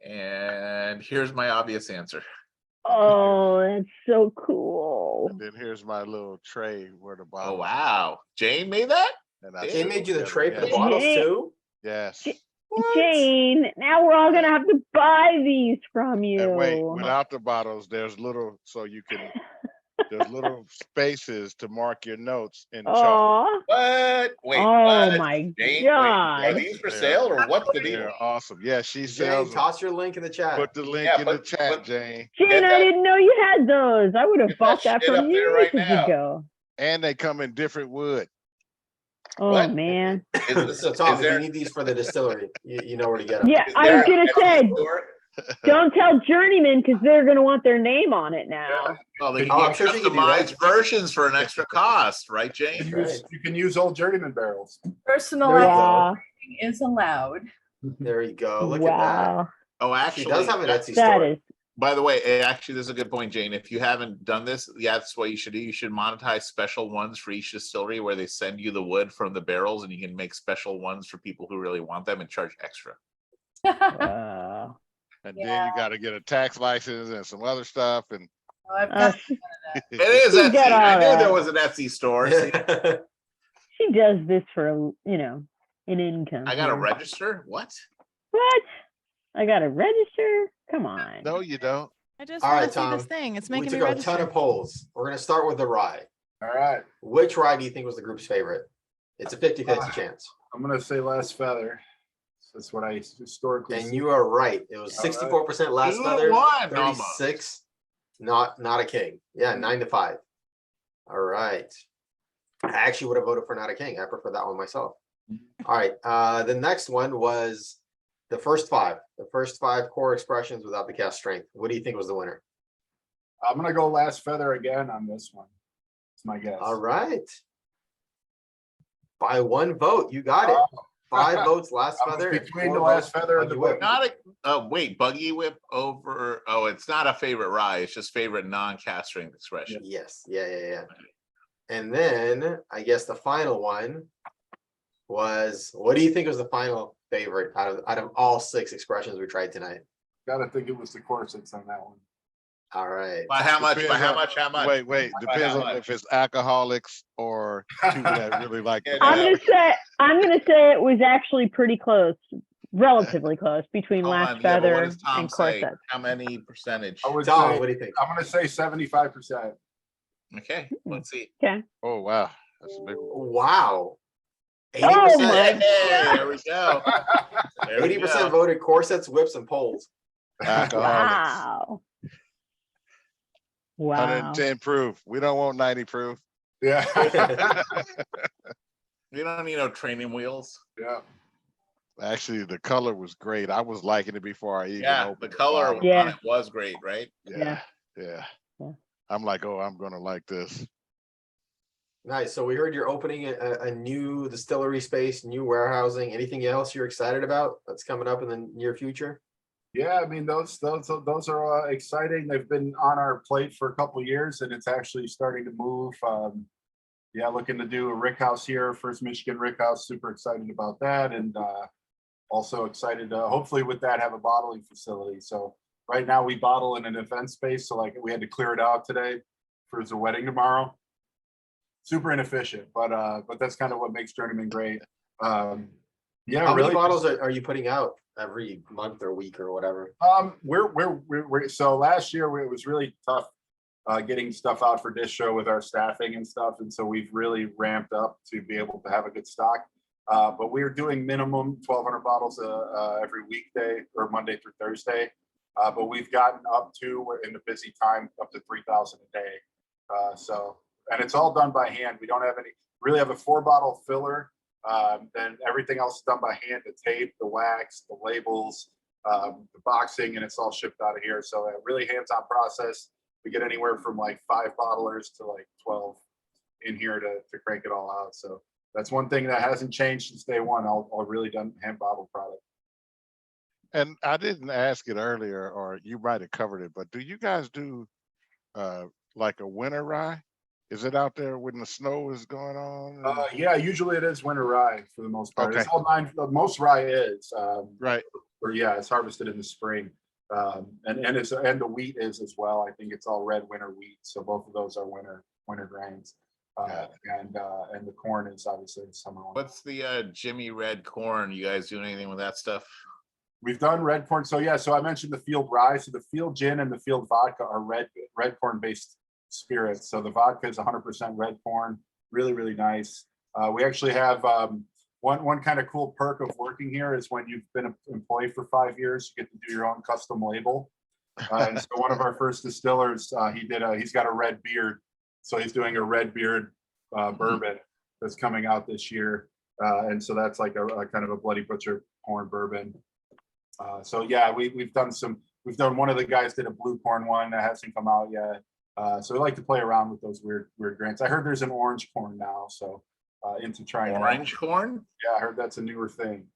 And here's my obvious answer. Oh, that's so cool. And then here's my little tray where the Oh, bottle. wow. Jane made that? And I Jane put made you the together. tray for the Yes. bottles too? Yes. Jane, now we're all gonna have to buy these from you. And wait, without the bottles, there's little, so you can, there's little spaces to mark your notes in chalk. Oh, What? Wait, oh what? my Jane, wait, God. are these for sale or what's the deal? They're awesome. Yeah, she Jane, sells them. toss your link in the chat. Put the link Yeah, in the put- chat, put- Jane. Jane, Get I that- didn't know you had those. I would have Get bought that that shit up from there you right ages now. ago. And they come in different wood. Oh, What? man. So Tom, is if you there- need these for the distillery, you know where to get them. Yeah, Is I there was gonna an say, Etsy store? don't tell Journeyman because they're gonna want their name on it now. Well, they Oh, can I'm get sure she can do customized that. versions for an extra cost, right, Jane? Right. You can use old Journeyman barrels. There you Personalized go. Wow. is allowed. There you go. Look at that. Wow. Oh, She actually, does have an Etsy That store. is, by the way, actually, this is a good point, Jane. If you haven't done this, yeah, that's what you should do. You should monetize special ones for each distillery where they send you the wood from the barrels and you can make special ones for people who really want them and charge extra. wow. And then you got to get a tax license and some other stuff. And Oh, I've got It is You Etsy. got all I knew that. there was an Etsy store. See, She does this for, an income. I got to here. register? What? What? I gotta register? Come on. no, you don't. I just All want right, to see Tom. this thing. It's We making me took a ton register. of polls. We're gonna start with the rye. All right, Which rye do you think was the group's favorite? It's a 50-50 chance. I'm gonna say Last Feather. That's what I historically. And you are right. It was All right. 64% Last 2-1 Feather, almost. 36 not a king. Yeah, 9-5. All right. I actually would have voted for Not a King. I prefer that one myself. All right. The next one was the first five core expressions without the cast strength. What do you think was the winner? I'm gonna go Last Feather again on this one. It's my guess. All right. By one vote, you got it. 5 votes, Last I was Feather. and between 4 the Last votes, Feather and the Buggy Whip. Not a, oh, wait, Buggy Whip over, oh, it's not a favorite rye. It's just favorite non-cast strength expression. Yes. Yeah. And then I guess the final one was, what do you think was the final favorite out of all 6 expressions we tried tonight? Gotta think it was the corsets on that one. All right. By how much? By Depends how on- much? How much? Wait, By depends how on much? if it's alcoholics or people that really like the Yeah, I'm no. gonna say it was actually pretty close, relatively close between Hold Last on, yeah, but what Feather does Tom and say? Corsets. How many percentage? I would Tom, say, what do you think? I'm gonna say 75%. Okay, let's see. Okay. Oh wow, that's a big one. Wow. 80%. Oh my Hey, there we go. There we 80% go. voted corsets, whips, and poles. Alcoholics. Wow. Wow. 110 proof. We don't want 90 proof. Yeah. You don't need no training wheels. Yeah. Actually, the color was great. I was liking it before I even Yeah, opened the color bottle. Yeah. on it was great, right? Yeah. Yeah. I'm like, oh, I'm gonna like this. Nice. So we heard you're opening a new distillery space, new warehousing. Anything else you're excited about that's coming up in the near future? Yeah, I mean those are exciting. They've been on our plate for a couple of years, and it's actually starting to move. Yeah, looking to do a rick house here, First Michigan Rick House. Super excited about that, and also excited to hopefully with that have a bottling facility. So right now we bottle in an event space, so like we had to clear it out today for the wedding tomorrow. Super inefficient, but that's kind of what makes Journeyman great. Yeah, How really. many bottles are you putting out every month or week or whatever? We're so last year it was really tough getting stuff out for distro with our staffing and stuff, and so we've really ramped up to be able to have a good stock. But we're doing minimum 1,200 bottles every weekday or Monday through Thursday. But we've gotten up to, we're in the busy time, up to 3,000 a day. So, and it's all done by hand. We don't have any, really have a 4-bottle filler. Then everything else is done by hand, the tape, the wax, the labels, the boxing, and it's all shipped out of here. So a really hands-on process. We get anywhere from like 5 bottlers to like 12 in here to crank it all out. So that's one thing that hasn't changed since day one. I'll really done hand bottled product. And I didn't ask it earlier, or you might have covered it, but do you guys do like a winter rye? Is it out there when the snow is going on? Yeah, usually it is winter rye for the most part. Okay. It's all most rye is. Right. Or yeah, it's harvested in the spring. And the wheat is as well. I think it's all red winter wheat. So both of those are winter grains. And the corn is obviously the summer one. What's the Jimmy Red corn? You guys doing anything with that stuff? We've done red corn. So yeah, so I mentioned the field rye. So the field gin and the field vodka are red corn based spirits. So the vodka is 100% red corn. Really, really nice. We actually have one kind of cool perk of working here is when you've been an employee for 5 years, you get to do your own custom label. And so one of our first distillers, he's got a red beard. So he's doing a red beard bourbon that's coming out this year. And so that's like a kind of a Bloody Butcher corn bourbon. So yeah, we've done one of the guys did a blue corn one that hasn't come out yet. So we like to play around with those weird grains. I heard there's an orange corn now, so into trying Orange corn? Yeah, I heard that's a newer thing.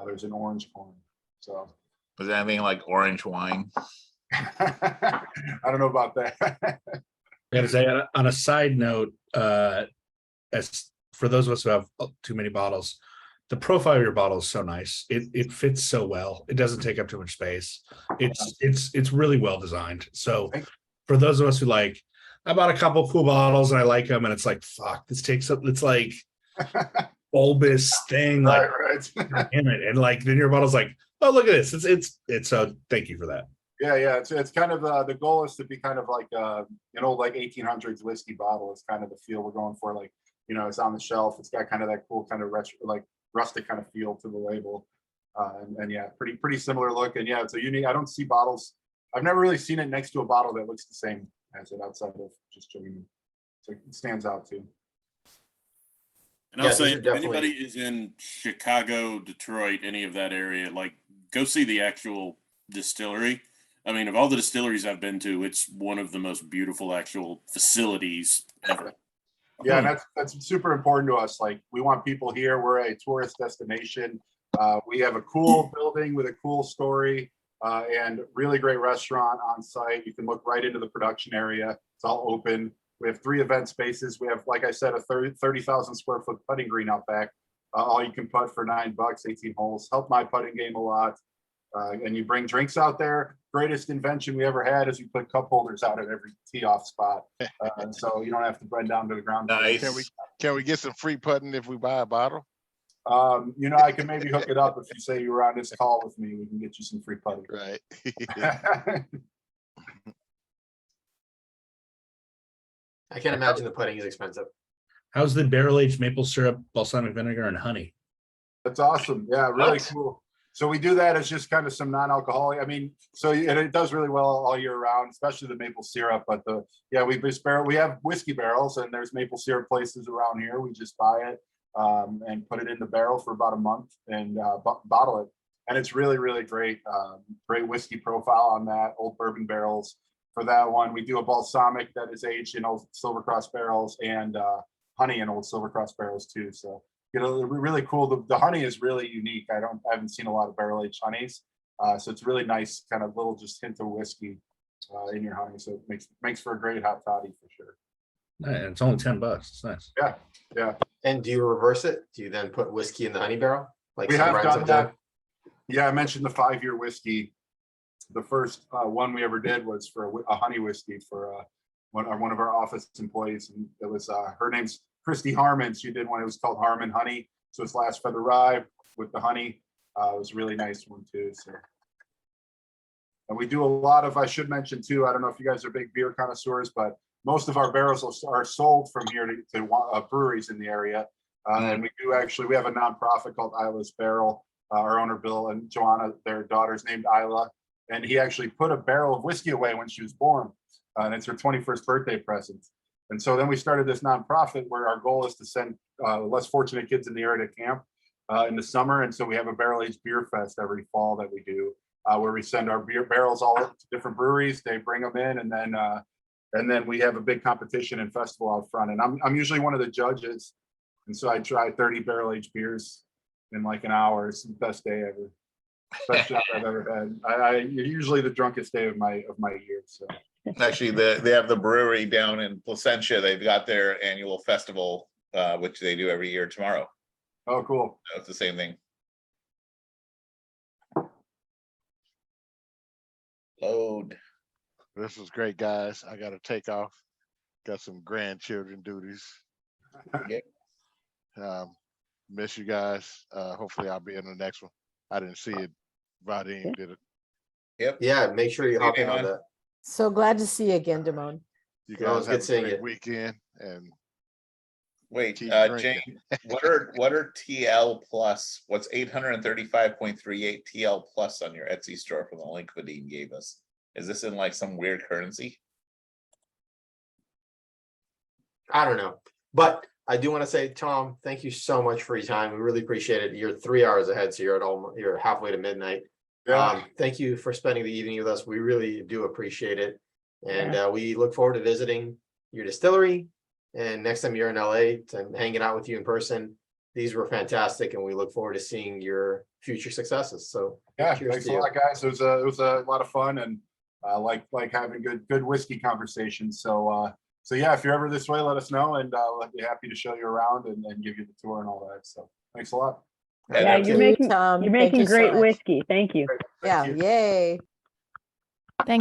There's an orange corn. So Was that anything like orange wine? I don't know about that. I gotta say, on a side note, as for those of us who have too many bottles, the profile of your bottle is so nice. It fits so well. It doesn't take up too much space. It's really well designed. So for those of us who like, I bought a couple cool bottles and I like them, and it's like, fuck, this takes up. It's like bulbous thing, like right. damn it, and like then your bottle's like, oh look at this. It's so thank you for that. Yeah, it's kind of the goal is to be kind of like like 1800s whiskey bottle is kind of the feel we're going for. Like, it's on the shelf. It's got kind of that cool kind of retro, like rustic kind of feel to the label. And yeah, pretty similar look. And yeah, it's a unique. I don't see bottles. I've never really seen it next to a bottle that looks the same as it outside of just Journeyman. So it stands out too. And I'll Yeah, say, these are if definitely- anybody is in Chicago, Detroit, any of that area, like go see the actual distillery. I mean, of all the distilleries I've been to, it's one of the most beautiful actual facilities ever. Yeah, and that's super important to us. Like, we want people here. We're a tourist destination. We have a cool building with a cool story and really great restaurant on site. You can look right into the production area. It's all open. We have 3 event spaces. We have, like I said, a 30,000 square foot putting green out back. All you can putt for $9, 18 holes. Help my putting game a lot. And you bring drinks out there. Greatest invention we ever had is we put cup holders out at every tee off spot. And so you don't have to run down to the ground. Nice. Can we get some free putting if we buy a bottle? You know, I can maybe hook it up if you say you were on this call with me. We can get you some free putting. Right. I can't imagine the putting is expensive. How's the barrel aged maple syrup, balsamic vinegar, and honey? That's awesome. Yeah, really What? cool. So we do that as just kind of some non-alcoholic. I mean, so and it does really well all year round, especially the maple syrup. But we have whiskey barrels, and there's maple syrup places around here. We just buy it and put it in the barrel for about a month and bottle it. And it's really, really great. Great whiskey profile on that. Old bourbon barrels. For that one, we do a balsamic that is aged in old Silver Cross barrels and honey in old Silver Cross barrels too. So really cool. The honey is really unique. I haven't seen a lot of barrel aged honeys, so it's really nice, kind of little just hint of whiskey in your honey. So it makes for a great hot toddy for sure. And it's only $10. It's nice. Yeah. And do you reverse it? Do you then put whiskey in the honey barrel? Like We some have brands done that. Yeah, I mentioned the 5-year whiskey. The first one we ever did was for a honey whiskey for one of our office employees, and it was her name's Christy Harmon. She did one. It was called Harmon Honey. So it's Last Feather Rye with the honey. It was a really nice one too. So, and we do a lot of. I should mention too. I don't know if you guys are big beer connoisseurs, but most of our barrels are sold from here to breweries in the area. And we have a nonprofit called Isla's Barrel. Our owner Bill and Joanna, their daughter's named Isla, and he actually put a barrel of whiskey away when she was born, and it's her 21st birthday present. And so then we started this nonprofit where our goal is to send less fortunate kids in the area to camp in the summer. And so we have a barrel aged beer fest every fall that we do, where we send our beer barrels all to different breweries. They bring them in, and then we have a big competition and festival out front. And I'm usually one of the judges, and so I try 30 barrel aged beers in like an hour. It's the best day ever. Best job I've ever had. Usually the drunkest day of my year. So Actually, they have the brewery down in Placentia. They've got their annual festival, which they do every year tomorrow. oh, cool. So it's the same thing. Load. This was great, guys. I got to take off. Got some grandchildren duties. Miss you guys. Hopefully I'll be in the next one. I didn't see it. Vadim did it. Yep. Yeah, make sure you hop in on that. So glad to see you again, Damone. You Yeah, it was guys have good seeing a great you. weekend and Wait, keep Jane, drinking. what are TL plus? What's 835.38 TL plus on your Etsy store from the link Vadim gave us? Is this in like some weird currency? I don't know, but I do want to say, Tom, thank you so much for your time. We really appreciate it. You're 3 hours ahead, so you're halfway to midnight. Yeah. Thank you for spending the evening with us. We really do appreciate it. And we look forward to visiting your distillery. And next time you're in LA, to hanging out with you in person. These were fantastic, and we look forward to seeing your future successes. So Yeah, cheers thanks to a you. lot, guys. It was a lot of fun, and like having good whiskey conversations. So yeah, if you're ever this way, let us know, and I'll be happy to show you around and give you the tour and all that. So thanks a lot. Yeah, Thank you're you. making Tom. you're Thank making you so great much. whiskey. Thank you. Thank Yeah, you. yay.